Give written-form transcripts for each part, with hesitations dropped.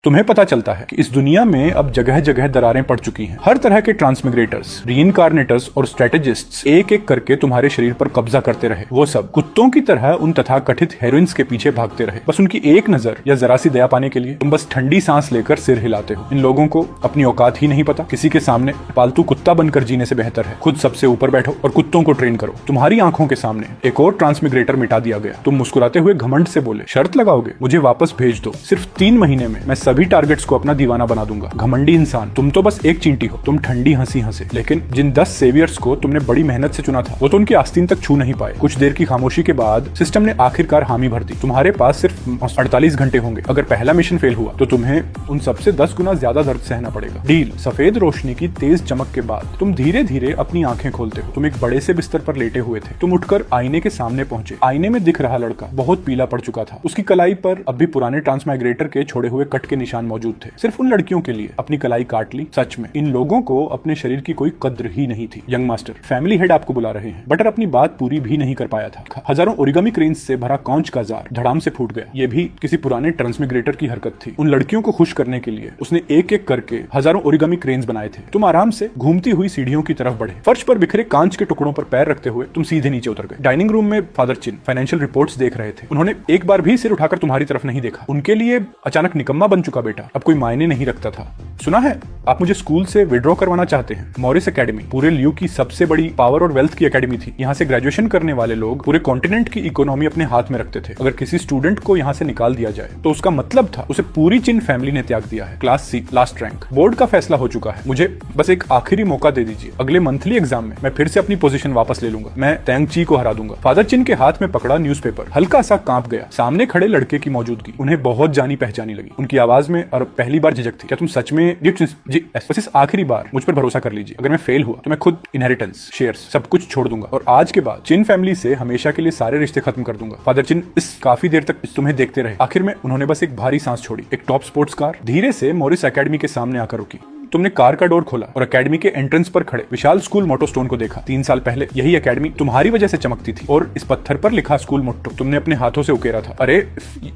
तुम्हें पता चलता है कि इस दुनिया में अब जगह जगह दरारें पड़ चुकी हैं। हर तरह के ट्रांसमिग्रेटर्स, रीइंकार्नेटर्स और स्ट्रेटेजिस्ट्स एक एक करके तुम्हारे शरीर पर कब्जा करते रहे। वो सब कुत्तों की तरह उन तथाकथित हेरोइंस के पीछे भागते रहे, बस उनकी एक नजर या जरा सी दया पाने के लिए। तुम बस ठंडी सांस लेकर सिर हिलाते हो। इन लोगों को अपनी औकात ही नहीं पता। किसी के सामने पालतू कुत्ता बनकर जीने से बेहतर है खुद सबसे ऊपर बैठो और कुत्तों को ट्रेन करो। तुम्हारी आंखों के सामने एक और ट्रांसमिग्रेटर मिटा दिया गया। तुम मुस्कुराते हुए घमंड से बोले, शर्त लगाओगे? मुझे वापस भेज दो। सिर्फ 3 महीने में मैं सभी टारगेट्स को दीवाना बना दूंगा। घमंडी इंसान, तुम तो बस एक चींटी हो। तुम ठंडी हंसी हंसे, लेकिन जिन 10 सेवियर्स को तुमने बड़ी मेहनत से चुना था वो तो उनकी आस्तीन तक छू नहीं पाए। कुछ देर की खामोशी के बाद सिस्टम ने आखिरकार हामी भर दी। तुम्हारे पास सिर्फ 48 घंटे होंगे। अगर पहला मिशन फेल हुआ तो तुम्हें उन सबसे 10 गुना ज्यादा दर्द सहना पड़ेगा। डील। सफेद रोशनी की तेज चमक के बाद तुम धीरे धीरे अपनी आंखें खोलते हो। तुम एक बड़े से बिस्तर पर लेटे हुए थे। तुम उठकर आईने के सामने पहुंचे। आईने में दिख रहा लड़का बहुत पीला पड़ चुका था। उसकी कलाई पर अब भी पुराने ट्रांसमाइग्रेटर के छोड़े हुए कट के निशान मौजूद थे। सिर्फ उन लड़कियों के लिए अपनी कलाई काट ली। सच में इन लोगों को अपने शरीर की कोई कद्र ही नहीं थी। यंग मास्टर, फैमिली हेड आपको बुला रहे हैं। बटर अपनी बात पूरी भी नहीं कर पाया था। हजारों ओरिगामी क्रेन्स से भरा कांच का जार धड़ाम से फूट गया। ये भी किसी पुराने ट्रांसमिग्रेटर की हरकत थी। उन लड़कियों को खुश करने के लिए उसने एक एक करके हजारों ओरिगामी क्रेन्स बनाए थे। तुम आराम से घूमती हुई सीढ़ियों की तरफ बढ़े। फर्श पर बिखरे कांच के टुकड़ों पर पैर रखते हुए तुम सीधे नीचे उतर गए। डाइनिंग रूम में फादर चिन फाइनेंशियल रिपोर्ट्स देख रहे थे। उन्होंने एक बार भी सिर उठाकर तुम्हारी तरफ नहीं देखा। उनके लिए अचानक निकम्मा बन चुका बेटा अब कोई मायने नहीं रखता था। सुना है आप मुझे स्कूल से विड्रॉ करवाना चाहते हैं। मॉरिस एकेडमी पूरे ल्यू की सबसे बड़ी पावर और वेल्थ की एकेडमी थी। यहाँ से ग्रेजुएशन करने वाले लोग पूरे कॉन्टिनेंट की इकोनॉमी अपने हाथ में रखते थे। अगर किसी स्टूडेंट को यहाँ से निकाल दिया जाए तो उसका मतलब था उसे पूरी चिन फैमिली ने त्याग दिया है। Class C, last rank. Board का फैसला हो चुका है। मुझे बस एक आखिरी मौका दे दीजिए। अगले मंथली एग्जाम में मैं फिर से अपनी पोजीशन वापस ले लूंगा। मैं तैंग ची को हरा दूंगा। फादर चिन के हाथ में पकड़ा न्यूज़पेपर हल्का सा कांप गया। सामने खड़े लड़के की मौजूदगी उन्हें बहुत जानी पहचानी लगी। उनकी आवाज में और पहली बार झिझक थी। क्या तुम सच में जी बस इस आखिरी बार मुझ पर भरोसा कर लीजिए। अगर मैं फेल हुआ तो मैं खुद इनहेरिटेंस, शेयर्स सब कुछ छोड़ दूंगा और आज के बाद चिन फैमिली से हमेशा के लिए सारे रिश्ते खत्म कर दूंगा। फादर चिन इस काफी देर तक तुम्हें देखते रहे। आखिर में उन्होंने बस एक भारी सांस छोड़ी। एक टॉप स्पोर्ट्स कार धीरे से मॉरिस एकेडमी के सामने आकर रुकी। तुमने कार का डोर खोला और एकेडमी के एंट्रेंस पर खड़े विशाल स्कूल मोटो स्टोन को देखा। 3 साल पहले यही एकेडमी तुम्हारी वजह से चमकती थी और इस पत्थर पर लिखा स्कूल मोटो तुमने अपने हाथों से उकेरा था। अरे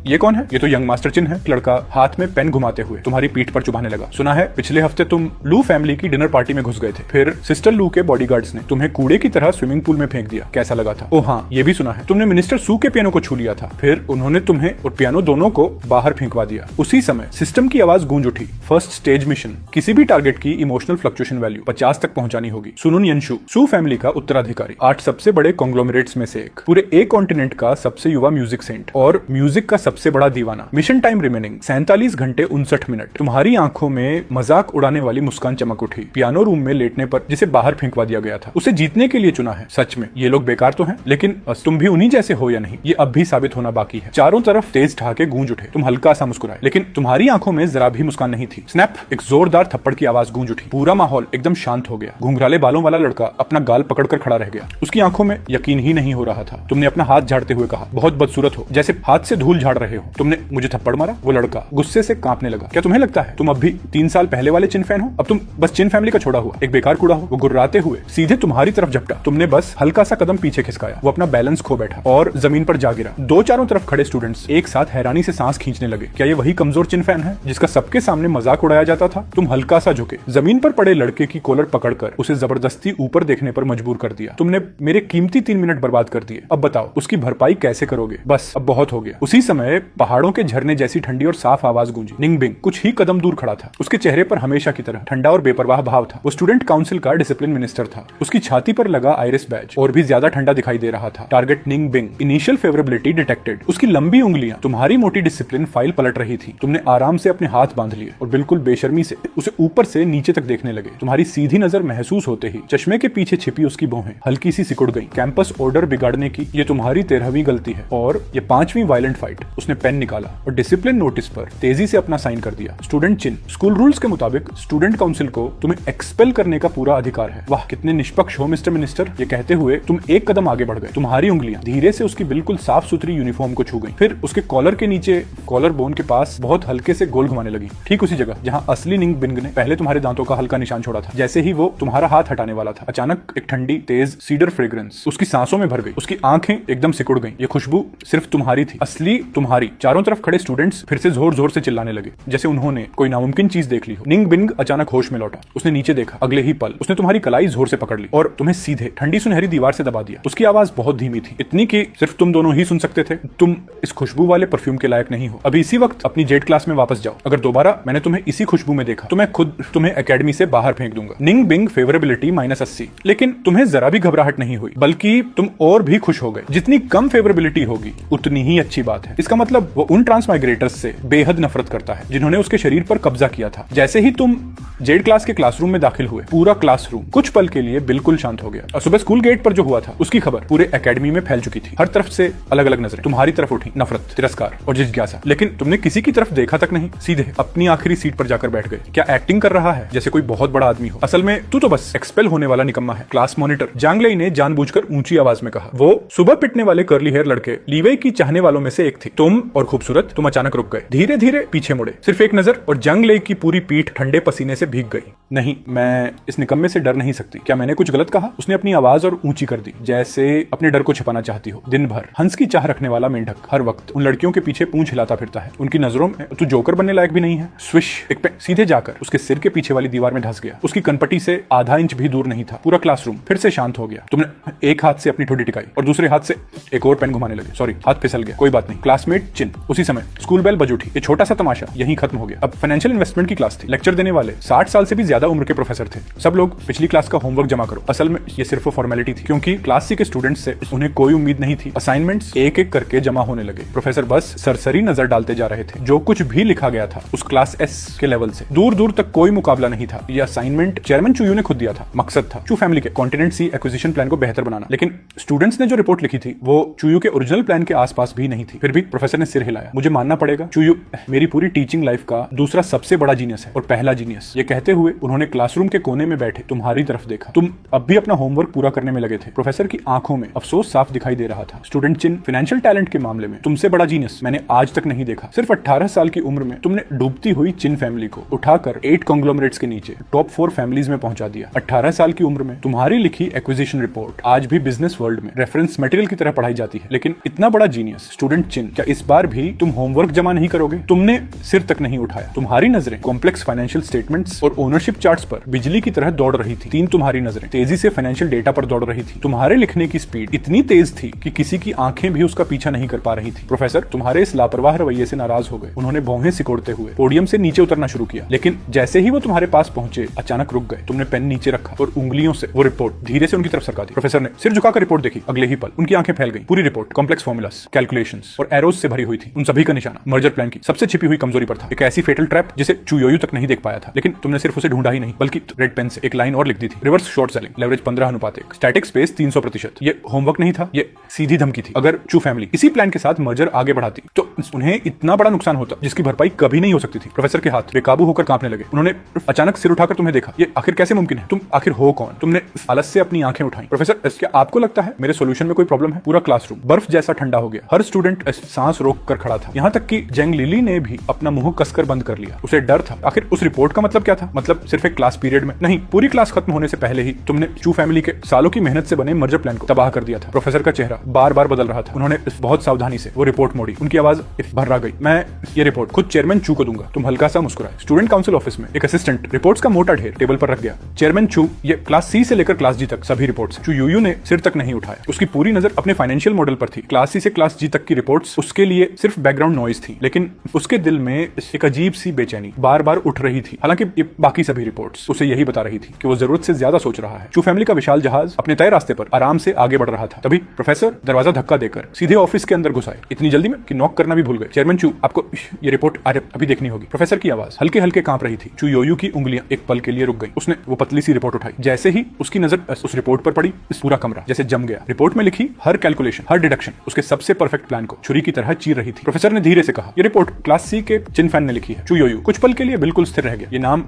ये कौन है? ये तो यंग मास्टर चिन है। लड़का हाथ में पेन घुमाते हुए तुम्हारी पीठ पर चुभाने लगा। सुना है पिछले हफ्ते तुम लू फैमिली की डिनर पार्टी में घुस गए थे। फिर सिस्टर लू के बॉडीगार्ड्स ने तुम्हें कूड़े की तरह स्विमिंग पूल में फेंक दिया। कैसा लगा था? ओह हाँ, ये भी सुना है तुमने मिनिस्टर सू के पियानो को छू लिया था। फिर उन्होंने तुम्हें और पियानो दोनों को बाहर फेंकवा दिया। उसी समय सिस्टम की आवाज गूंज उठी। First stage mission. किसी भी टारगेट की इमोशनल फ्लक्चुएशन वैल्यू 50 तक पहुंचानी होगी। सुनुन यनशु, सू फैमिली का उत्तराधिकारी, 8 सबसे बड़े कॉन्ग्लोमरेट्स में से एक, पूरे एक कॉन्टिनेंट का सबसे युवा म्यूजिक सेंट और म्यूजिक का सबसे बड़ा दीवाना। मिशन टाइम रिमेनिंग 47 घंटे 59 मिनट। तुम्हारी आंखों में मजाक उड़ाने वाली मुस्कान चमक उठी। पियानो रूम में लेटने पर जिसे बाहर फेंकवा दिया गया था उसे जीतने के लिए चुना है। सच में ये लोग बेकार तो हैं, लेकिन तुम भी उन्हीं जैसे हो या नहीं ये अब भी साबित होना बाकी है। चारों तरफ तेज ठहाके गूंज उठे। तुम हल्का सा मुस्कुराए, लेकिन तुम्हारी आंखों में जरा भी मुस्कान नहीं थी। स्नैप! एक जोरदार थप्पड़ की आवाज गूंज उठी। पूरा माहौल एकदम शांत हो गया। घुंघराले बालों वाला लड़का अपना गाल पकड़कर खड़ा रह गया। उसकी आंखों में यकीन ही नहीं हो रहा था। तुमने अपना हाथ झाड़ते हुए कहा, बहुत बदसूरत हो, जैसे हाथ से धूल झाड़ रहे हो। तुमने मुझे थप्पड़ मारा? वो लड़का गुस्से से कांपने लगा। क्या तुम्हें लगता है तुम अब भी 3 साल पहले वाले चिन फैन हो? अब तुम बस चिन फैमिली का छोड़ा हुआ एक बेकार कूड़ा हो। वो गुर्राते हुए सीधे तुम्हारी तरफ झपटा। तुमने बस हल्का सा कदम पीछे खिसकाया। वो अपना बैलेंस खो बैठा और जमीन पर जा गिरा। 2 चारों तरफ खड़े स्टूडेंट्स एक साथ हैरानी से सांस खींचने लगे। क्या ये वही कमजोर चिन फैन है जिसका सबके सामने मजाक उड़ाया जाता था? तुम हल्का सा झुके। जमीन पर पड़े लड़के की कॉलर पकड़कर उसे जबरदस्ती ऊपर देखने पर मजबूर कर दिया। तुमने मेरे कीमती 3 मिनट बर्बाद कर दिए। अब बताओ उसकी भरपाई कैसे करोगे? बस अब बहुत हो गया। उसी समय पहाड़ों के झरने जैसी ठंडी और साफ आवाज गूंजी। निंग बिंग कुछ ही कदम दूर खड़ा था। उसके चेहरे पर हमेशा की तरह ठंडा और बेपरवाह भाव था। वो स्टूडेंट काउंसिल का डिसिप्लिन मिनिस्टर था। उसकी छाती पर लगा आयरिस बैज और भी ज्यादा ठंडा दिखाई दे रहा था। टारगेट निंग बिंग, इनिशियल फेवरेबिलिटी डिटेक्टेड। उसकी लंबी उंगलियां तुम्हारी मोटी डिसिप्लिन फाइल पलट रही थी। तुमने आराम से अपने हाथ बांध लिए और बिल्कुल बेशर्मी से उसे ऊपर से नीचे तक देखने लगे। तुम्हारी सीधी नजर महसूस होते ही चश्मे के पीछे छिपी उसकी भौहें हल्की सी सिकुड़ गई। कैंपस ऑर्डर बिगाड़ने की ये तुम्हारी 13वीं गलती है और ये 5वीं वायलेंट फाइट। उसने पेन निकाला और डिसिप्लिन नोटिस पर तेजी से अपना साइन कर दिया। स्टूडेंट चिन, स्कूल रूल्स के मुताबिक स्टूडेंट काउंसिल को तुम्हें एक्सपेल करने का पूरा अधिकार है। वाह कितने निष्पक्ष हो मिस्टर मिनिस्टर। ये कहते हुए तुम एक कदम आगे बढ़ गए। तुम्हारी उंगलियां धीरे से उसकी बिल्कुल साफ सुथरी यूनिफॉर्म को छू गई। फिर उसके कॉलर के नीचे कॉलर बोन के पास बहुत हल्के से गोल घुमाने लगी। ठीक उसी जगह जहां असली निंग बिंग ने पहले तुम्हारे दांतों का हल्का निशान छोड़ा था। जैसे ही वो तुम्हारा हाथ हटाने वाला था, अचानक एक ठंडी तेज सीडर फ्रेग्रेंस उसकी सांसों में भर गई। उसकी आंखें एकदम सिकुड़ गईं। ये खुशबू सिर्फ तुम्हारी थी, असली तुम्हारी। चारों तरफ खड़े स्टूडेंट्स फिर से जोर जोर से चिल्लाने लगे, जैसे उन्होंने कोई नामुमकिन चीज देख ली हो। निंग बिंग अचानक होश में लौटा। उसने नीचे देखा। अगले ही पल उसने तुम्हारी कलाई जोर से पकड़ ली और तुम्हें सीधे ठंडी सुनहरी दीवार से दबा दिया। उसकी आवाज बहुत धीमी थी, इतनी कि सिर्फ तुम दोनों ही सुन सकते थे। तुम इस खुशबू वाले परफ्यूम के लायक नहीं हो। अभी इसी वक्त अपनी जेड क्लास में वापस जाओ। अगर दोबारा मैंने तुम्हें इसी खुशबू में देखा तो मैं खुद तुम्हें एकेडमी से बाहर फेंक दूंगा। निंग बिंग फेवरेबिलिटी -80। लेकिन तुम्हें जरा भी घबराहट नहीं हुई, बल्कि तुम और भी खुश हो गए। जितनी कम फेवरेबिलिटी होगी उतनी ही अच्छी बात है। इसका मतलब वो उन ट्रांसमाइग्रेटर्स से बेहद नफरत करता है जिन्होंने उसके शरीर पर कब्जा किया था। जैसे ही तुम जेड क्लास के क्लासरूम में दाखिल हुए, पूरा क्लासरूम कुछ पल के लिए बिल्कुल शांत हो गया। और सुबह स्कूल गेट पर जो हुआ था उसकी खबर पूरे एकेडमी में फैल चुकी थी। हर तरफ से अलग अलग नजरें तुम्हारी तरफ उठी, नफरत, तिरस्कार और जिज्ञासा। लेकिन तुमने किसी की तरफ देखा तक नहीं, सीधे अपनी आखिरी सीट पर जाकर बैठ गए। क्या एक्टिंग कर रहा है जैसे कोई बहुत बड़ा आदमी हो? असल में तू तो बस एक्सपेल होने वाला निकम्मा है। क्लास मॉनिटर जांग लेई ने जानबूझकर ऊंची आवाज में कहा। वो सुबह पिटने वाले कर्ली हेयर लड़के लीवे की चाहने वालों में से एक थे। तुम और खूबसूरत, तुम अचानक रुक गए, धीरे धीरे पीछे मुड़े। सिर्फ एक नजर और जांग लेई की पूरी पीठ ठंडे पसीने से भीग गई। नहीं, मैं इस निकम्मे से डर नहीं सकती। क्या मैंने कुछ गलत कहा? उसने अपनी आवाज और ऊंची कर दी, जैसे अपने डर को छिपाना चाहती हो। दिन भर हंस की चाह रखने वाला मेंढक हर वक्त उन लड़कियों के पीछे पूंछ हिलाता फिरता है। उनकी नजरों में तू जोकर बनने लायक भी नहीं है। स्विश, एक पे सीधे जाकर उसके सिर के पीछे वाली दीवार में धंस गया। उसकी कनपटी से आधा इंच भी दूर नहीं था। पूरा क्लासरूम फिर से शांत हो गया। तुमने एक हाथ से अपनी ठोड़ी टिकाई और दूसरे हाथ से एक और पेन घुमाने लगे। सॉरी, हाथ फिसल गया, कोई बात नहीं। क्लासमेट चिन। उसी समय स्कूल बेल बज उठी। ये छोटा सा तमाशा यहीं खत्म हो गया। अब फाइनेंशियल इन्वेस्टमेंट की क्लास थी। लेक्चर देने वाले 60 साल से भी ज्यादा उम्र के प्रोफेसर थे। सब लोग पिछली क्लास का होमवर्क जमा करो। असल में ये सिर्फ फॉर्मेलिटी थी, क्योंकि क्लास सी के स्टूडेंट्स से उन्हें कोई उम्मीद नहीं थी। असाइनमेंट्स एक एक करके जमा होने लगे। प्रोफेसर बस सरसरी नजर डालते जा रहे थे। जो कुछ भी लिखा गया था उस क्लास एस के लेवल से दूर दूर तक कोई मुकाबला नहीं था। यह असाइनमेंट चेयरमैन चुयू ने खुद दिया था। मकसद था चू फैमिली के कॉन्टिनेंट सी एक्विजिशन प्लान को बेहतर बनाना। लेकिन स्टूडेंट्स ने जो रिपोर्ट लिखी थी वो चुयू के ओरिजिनल प्लान के आसपास भी नहीं थी। फिर भी प्रोफेसर ने सिर हिलाया। मुझे मानना पड़ेगा, चुयू मेरी पूरी टीचिंग लाइफ का दूसरा सबसे बड़ा जीनियस है और पहला जीनियस। ये कहते हुए उन्होंने क्लासरूम के कोने में बैठे तुम्हारी तरफ देखा। तुम अब भी अपना होमवर्क पूरा करने में लगे थे। प्रोफेसर की आंखों में अफसोस साफ दिखाई दे रहा था। स्टूडेंट चिन, फाइनेंशियल टैलेंट के मामले में तुमसे बड़ा जीनियस मैंने आज तक नहीं देखा। सिर्फ 18 साल की उम्र में तुमने डूबती हुई चिन फैमिली को उठाकर 8 कॉन्ग्लोमरेट्स के नीचे टॉप 4 फैमिलीज में पहुंचा दिया। 18 साल की उम्र में तुम्हारी लिखी एक्विजिशन रिपोर्ट आज भी बिजनेस वर्ल्ड में रेफरेंस मटेरियल की तरह पढ़ाई जाती है। लेकिन इतना बड़ा जीनियस स्टूडेंट चिन, क्या इस बार भी तुम होमवर्क जमा नहीं करोगे? तुमने सिर तक नहीं उठाया। तुम्हारी नजरें कॉम्प्लेक्स फाइनेंशियल स्टेटमेंट्स और ओनरशिप चार्ट्स पर बिजली की तरह दौड़ रही थी। तीन तुम्हारी नजरें तेजी से फाइनेंशियल डेटा पर दौड़ रही थी। तुम्हारे लिखने की स्पीड इतनी तेज थी कि किसी की आंखें भी उसका पीछा नहीं कर पा रही थी। प्रोफेसर तुम्हारे इस लापरवाह रवैये से नाराज हो गए। उन्होंने भौहें सिकोड़ते हुए पोडियम से नीचे उतरना शुरू किया। लेकिन जैसे ही वो तुम्हारे पास पहुंचे, अचानक रुक गए। तुमने पेन नीचे रखा और उंगलियों से वो रिपोर्ट धीरे से उनकी तरफ सरका दी। प्रोफेसर ने सिर झुकाकर रिपोर्ट देखी। अगले ही पल उनकी आंखें फैल गई। पूरी रिपोर्ट कॉम्प्लेक्स फॉर्मूलास, कैलकुलेशंस और एरोज से भरी हुई थी। उन सभी का निशाना मर्जर प्लान की सबसे छिपी हुई कमजोरी पर था। एक ऐसी फेटल ट्रैप जिसे चुयोयू तक नहीं देख पाया था। लेकिन तुमने सिर्फ उसे ढूंढा ही नहीं, बल्कि रेड पेन से एक लाइन और लिख दी थी। Reverse short selling, leverage 15:1, static space 300%। ये होमवर्क नहीं था, ये सीधी धमकी थी। अगर चू फैमिली इसी प्लान के साथ मर्जर आगे बढ़ाती तो उन्हें इतना बड़ा नुकसान होता जिसकी भरपाई कभी नहीं हो सकती थी। प्रोफेसर के हाथ बेकाबू होकर कांपने लगे। उन्होंने अचानक सिर उठाकर तुम्हें देखा। ये आखिर कैसे मुमकिन है? तुम आखिर हो कौन? तुमने आलस से अपनी आंखें उठाई। प्रोफेसर, क्या आपको लगता है मेरे सॉल्यूशन में कोई प्रॉब्लम है? पूरा क्लासरूम बर्फ जैसा ठंडा हो गया। हर स्टूडेंट सांस रोक कर खड़ा था। यहाँ तक कि जेंग लिली ने भी अपना मुंह कसकर बंद कर लिया। उसे डर था। आखिर उस रिपोर्ट का मतलब क्या था? मतलब सिर्फ एक क्लास पीरियड में नहीं, पूरी क्लास खत्म होने से पहले ही तुमने चू फैमिली के सालों की मेहनत से बने मर्जर प्लान को तबाह कर दिया था। प्रोफेसर का चेहरा बार बार बदल रहा था। उन्होंने बहुत सावधानी से वो रिपोर्ट मोड़ी। उनकी आवाज भर्रा गई। मैं ये रिपोर्ट खुद चेयरमैन चू को दूंगा। तुम हल्का सा मुस्कुराए। स्टूडेंट काउंसिल ऑफिस में एक असिस्टेंट रिपोर्ट्स का मोटा ढेर टेबल पर रख गया। चेयरमैन चू, ये क्लास सी से लेकर क्लास जी तक सभी रिपोर्ट्स। चू यूयू ने सिर तक नहीं उठाया। उसकी पूरी नजर अपने फाइनेंशियल मॉडल पर थी। क्लास सी से क्लास जी तक की रिपोर्ट्स उसके लिए सिर्फ बैकग्राउंड नॉइज थी। लेकिन उसके दिल में एक अजीब सी बेचैनी बार बार उठ रही थी। हालांकि ये बाकी सभी रिपोर्ट्स उसे यही बता रही थी कि वो जरूरत से ज्यादा सोच रहा है। चू फैमिली का विशाल जहाज अपने तय रास्ते पर आराम से आगे बढ़ रहा था। तभी प्रोफेसर दरवाजा धक्का देकर सीधे ऑफिस के अंदर घुस आए। इतनी जल्दी में कि नॉक करना भी भूल गए। चेयरमैन चू, आपको ये रिपोर्ट अभी देखनी होगी। प्रोफेसर की आवाज हल्के हल्के कांप रही थी। चू योयू की उंगलियां एक पल के लिए रुक गई। उसने वो पतली सी रिपोर्ट उठाई। जैसे ही उसकी नजर उस रिपोर्ट पर पड़ी, इस पूरा कमरा जैसे जम गया। रिपोर्ट में लिखी हर कैलकुलेशन, हर डिडक्शन उसके सबसे परफेक्ट प्लान को छुरी की तरह चीर रही थी। प्रोफेसर ने धीरे से कहा, ये रिपोर्ट क्लास सी के चिन फैन ने लिखी है। चू योयू कुछ पल के लिए बिल्कुल स्थिर रह गया। ये नाम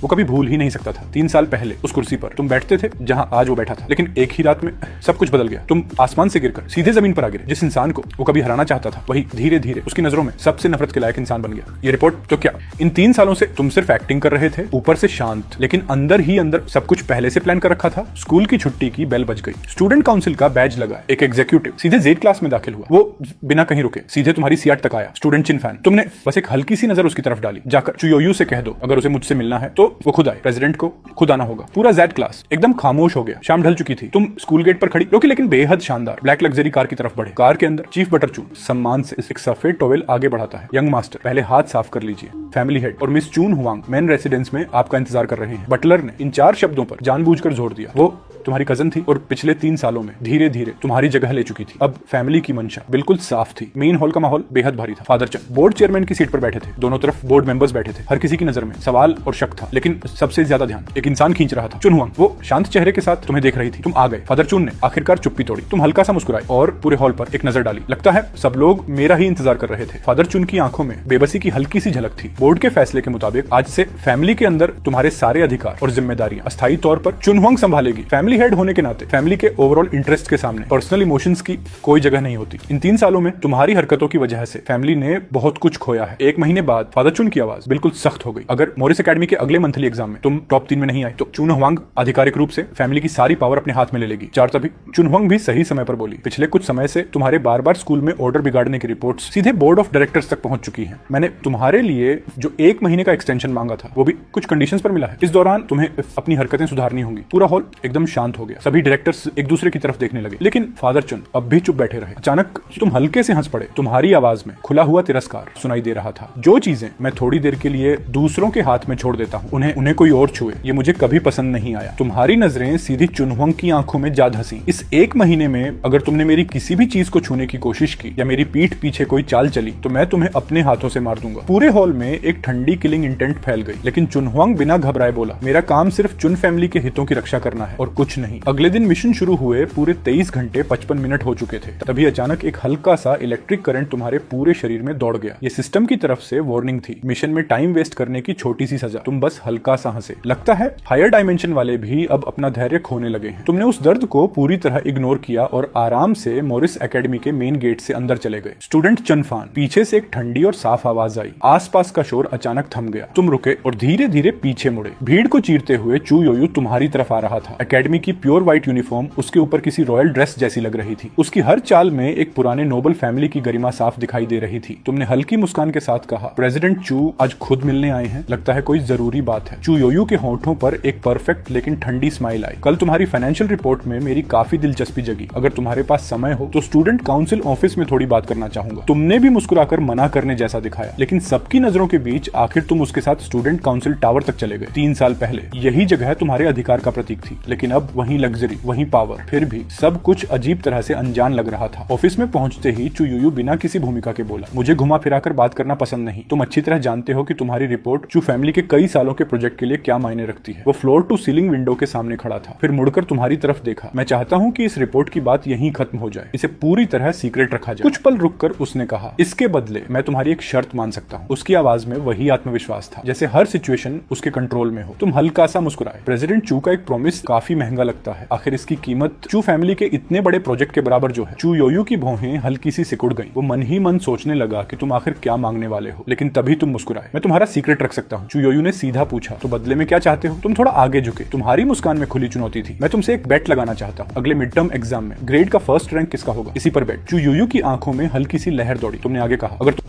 वो कभी भूल ही नहीं सकता था। 3 साल पहले उस कुर्सी पर तुम बैठते थे जहां आज वो बैठा था, लेकिन एक ही रात में सब कुछ बदल गया। तुम आसमान से गिरकर सीधे जमीन पर आ गिरे। जिस इंसान को वो कभी हराना चाहता था, वही धीरे धीरे उसकी नजरों में सबसे नफरत के लायक इंसान बन गया। ये रिपोर्ट तो क्या, इन 3 सालों से तुम सिर्फ एक्टिंग कर रहे थे, ऊपर से शांत, लेकिन अंदर ही अंदर सब कुछ पहले से प्लान कर रखा था। स्कूल की छुट्टी की बेल बज गई, स्टूडेंट काउंसिल का बैज लगा, एक एग्जीक्यूटिव सीधे जेड क्लास में दाखिल हुआ। वो बिना कहीं रुके सीधे तुम्हारी सीट तक आया। स्टूडेंट चिन फैन, तुमने बस एक हल्की सी नजर उसकी तरफ डाली। जाकर चुयोयू से कह दो अगर उसे मुझसे मिलना है तो वो खुद आए। प्रेसिडेंट को खुद आना होगा। पूरा जेड क्लास एकदम खामोश हो गया। शाम ढल चुकी थी। तुम स्कूल गेट पर खड़ी रोकी, लेकिन बेहद शानदार ब्लैक लग्जरी कार की तरफ बढ़े। कार के अंदर चीफ बटर चून सम्मान से एक सफेद टॉवेल आगे बढ़ाता है। यंग मास्टर, पहले हाथ साफ कर लीजिए। फैमिली हेड और मिस चून हुआंग मेन रेसिडेंस में आपका इंतजार कर रहे हैं। बटलर ने इन 4 शब्दों पर जानबूझकर जोर दिया। वो तुम्हारी कजन थी और पिछले 3 सालों में धीरे धीरे तुम्हारी जगह ले चुकी थी। अब फैमिली की मंशा बिल्कुल साफ थी। मेन हॉल का माहौल बेहद भारी था। फादर चंद बोर्ड चेयरमैन की सीट पर बैठे थे। दोनों तरफ बोर्ड मेंबर्स बैठे थे। हर किसी की नजर में सवाल और शक था, लेकिन सबसे ज्यादा ध्यान एक इंसान खींच रहा था। चुन हुआंग वो शांत चेहरे के साथ तुम्हें देख रही थी। तुम आ गए। फादर चुन ने आखिरकार चुप्पी तोड़ी। तुम हल्का सा मुस्कुराए और पूरे हॉल पर एक नजर डाली। लगता है सब लोग मेरा ही इंतजार कर रहे थे। फादर चुन की आंखों में बेबसी की हल्की सी झलक थी। बोर्ड के फैसले के मुताबिक आज से फैमिली के अंदर तुम्हारे सारे अधिकार और जिम्मेदारियां अस्थायी तौर पर चुन हुआंग संभालेगी। फैमिली हेड होने के नाते फैमिली के ओवरऑल इंटरेस्ट के सामने पर्सनल इमोशंस की कोई जगह नहीं होती। इन 3 सालों में तुम्हारी हरकतों की वजह से फैमिली ने बहुत कुछ खोया है। 1 महीने बाद फादर चुन की आवाज बिल्कुल सख्त हो गई। अगर मॉरिस एकेडमी के अगले मंथली एग्जाम में तुम टॉप 3 में नहीं आए तो चुन हुआंग आधिकारिक रूप से फैमिली की सारी पावर अपने हाथ में ले लेगी। 4 तभी चुन हुआंग भी सही समय पर बोली। पिछले कुछ समय से तुम्हारे बार बार स्कूल में ऑर्डर बिगाड़ने की रिपोर्ट्स सीधे बोर्ड ऑफ डायरेक्टर्स तक पहुंच चुकी हैं। मैंने तुम्हारे लिए जो 1 महीने का एक्सटेंशन मांगा था वो भी कुछ कंडीशंस पर मिला है। इस दौरान तुम्हें अपनी हरकतें सुधारनी होंगी। पूरा हॉल एकदम शांत हो गया। सभी डायरेक्टर्स एक दूसरे की तरफ देखने लगे, लेकिन फादर चंद अब भी चुप बैठे रहे। अचानक तुम हल्के से हंस पड़े। तुम्हारी आवाज में खुला हुआ तिरस्कार सुनाई दे रहा था। जो चीजें मैं थोड़ी देर के लिए दूसरों के हाथ में छोड़ देता हूँ, उन्हें कोई और छुए, ये मुझे कभी पसंद नहीं आया। तुम्हारी नजरें सीधी चुन हुआंग की आंखों में जा धंसी। इस 1 महीने में अगर तुमने मेरी किसी भी चीज को छूने की कोशिश की या मेरी पीठ पीछे कोई चाल चली तो मैं तुम्हें अपने हाथों से मार दूंगा। पूरे हॉल में एक ठंडी किलिंग इंटेंट फैल गई, लेकिन चुन हुआंग बिना घबराए बोला, मेरा काम सिर्फ चुन फैमिली के हितों की रक्षा करना है और कुछ नहीं। अगले दिन मिशन शुरू हुए पूरे 23 घंटे 55 मिनट हो चुके थे। तभी अचानक एक हल्का सा इलेक्ट्रिक करंट तुम्हारे पूरे शरीर में दौड़ गया। ये सिस्टम की तरफ से वार्निंग थी, मिशन में टाइम वेस्ट करने की छोटी सी सजा। तुम बस हल्का सा हंसे। लगता है हायर डायमेंशन वाले भी अब अपना धैर्य खोने लगे हैं। तुमने उस दर्द को पूरी तरह इग्नोर किया और आराम से मॉरिस एकेडमी के मेन गेट से अंदर चले गए। स्टूडेंट चनफान, पीछे से एक ठंडी और साफ आवाज आई। आसपास का शोर अचानक थम गया। तुम रुके और धीरे धीरे पीछे मुड़े। भीड़ को चीरते हुए चू योयू तुम्हारी तरफ आ रहा था। एकेडमी की प्योर व्हाइट यूनिफॉर्म उसके ऊपर किसी रॉयल ड्रेस जैसी लग रही थी। उसकी हर चाल में एक पुराने नोबल फैमिली की गरिमा साफ दिखाई दे रही थी। तुमने हल्की मुस्कान के साथ कहा, प्रेसिडेंट चू आज खुद मिलने आए हैं, लगता है कोई जरूरी बात है। चू योयू के होंठों पर एक परफेक्ट लेकिन ठंडी स्माइल आई। कल तुम्हारी फाइनेंशियल रिपोर्ट में मेरी काफी दिलचस्पी जगी। अगर तुम्हारे पास समय हो तो स्टूडेंट काउंसिल ऑफिस में थोड़ी बात करना चाहूंगा। तुमने भी मुस्कुराकर मना करने जैसा दिखाया, लेकिन सबकी नजरों के बीच आखिर तुम उसके साथ स्टूडेंट काउंसिल टावर तक चले गए। 3 साल पहले यही जगह तुम्हारे अधिकार का प्रतीक थी, लेकिन अब वही लग्जरी, वही पावर। फिर भी सब कुछ अजीब तरह से अनजान लग रहा था। ऑफिस में पहुंचते ही चू युयू बिना किसी भूमिका के बोला, मुझे घुमा फिराकर बात करना पसंद नहीं। तुम अच्छी तरह जानते हो कि तुम्हारी रिपोर्ट चू फैमिली के कई सालों के प्रोजेक्ट के लिए क्या मायने रखती है। वो फ्लोर टू सीलिंग विंडो के सामने खड़ा था, फिर मुड़कर तुम्हारी तरफ देखा। मैं चाहता हूँ कि इस रिपोर्ट की बात यहीं खत्म हो जाए, इसे पूरी तरह सीक्रेट रखा जाए। कुछ पल रुककर उसने कहा, इसके बदले मैं तुम्हारी एक शर्त मान सकता हूँ। उसकी आवाज में वही आत्मविश्वास था जैसे हर सिचुएशन उसके कंट्रोल में हो। तुम हल्का सा मुस्कुराए। प्रेसिडेंट चू का एक प्रॉमिस काफी महंगा लगता है। आखिर इसकी कीमत चू फैमिली के इतने बड़े प्रोजेक्ट के बराबर जो है। चू योयू की भौहें हल्की सी सिकुड़ गईं। वो मन ही मन सोचने लगा कि तुम आखिर क्या मांगने वाले हो, लेकिन तभी तुम मुस्कुराए। मैं तुम्हारा सीक्रेट रख सकता हूँ। चू योयू ने सीधा पूछा, तो बदले में क्या चाहते हो? तुम थोड़ा आगे झुके। तुम्हारी मुस्कान में खुली चुनौती थी। मैं तुमसे एक बेट लगाना चाहता हूँ। अगले मिड टर्म एग्जाम में ग्रेड का फर्स्ट रैंक किसका होगा, इसी पर बेट। चू योयू की आंखों में हल्की सी लहर दौड़ी। तुमने आगे कहा, अगर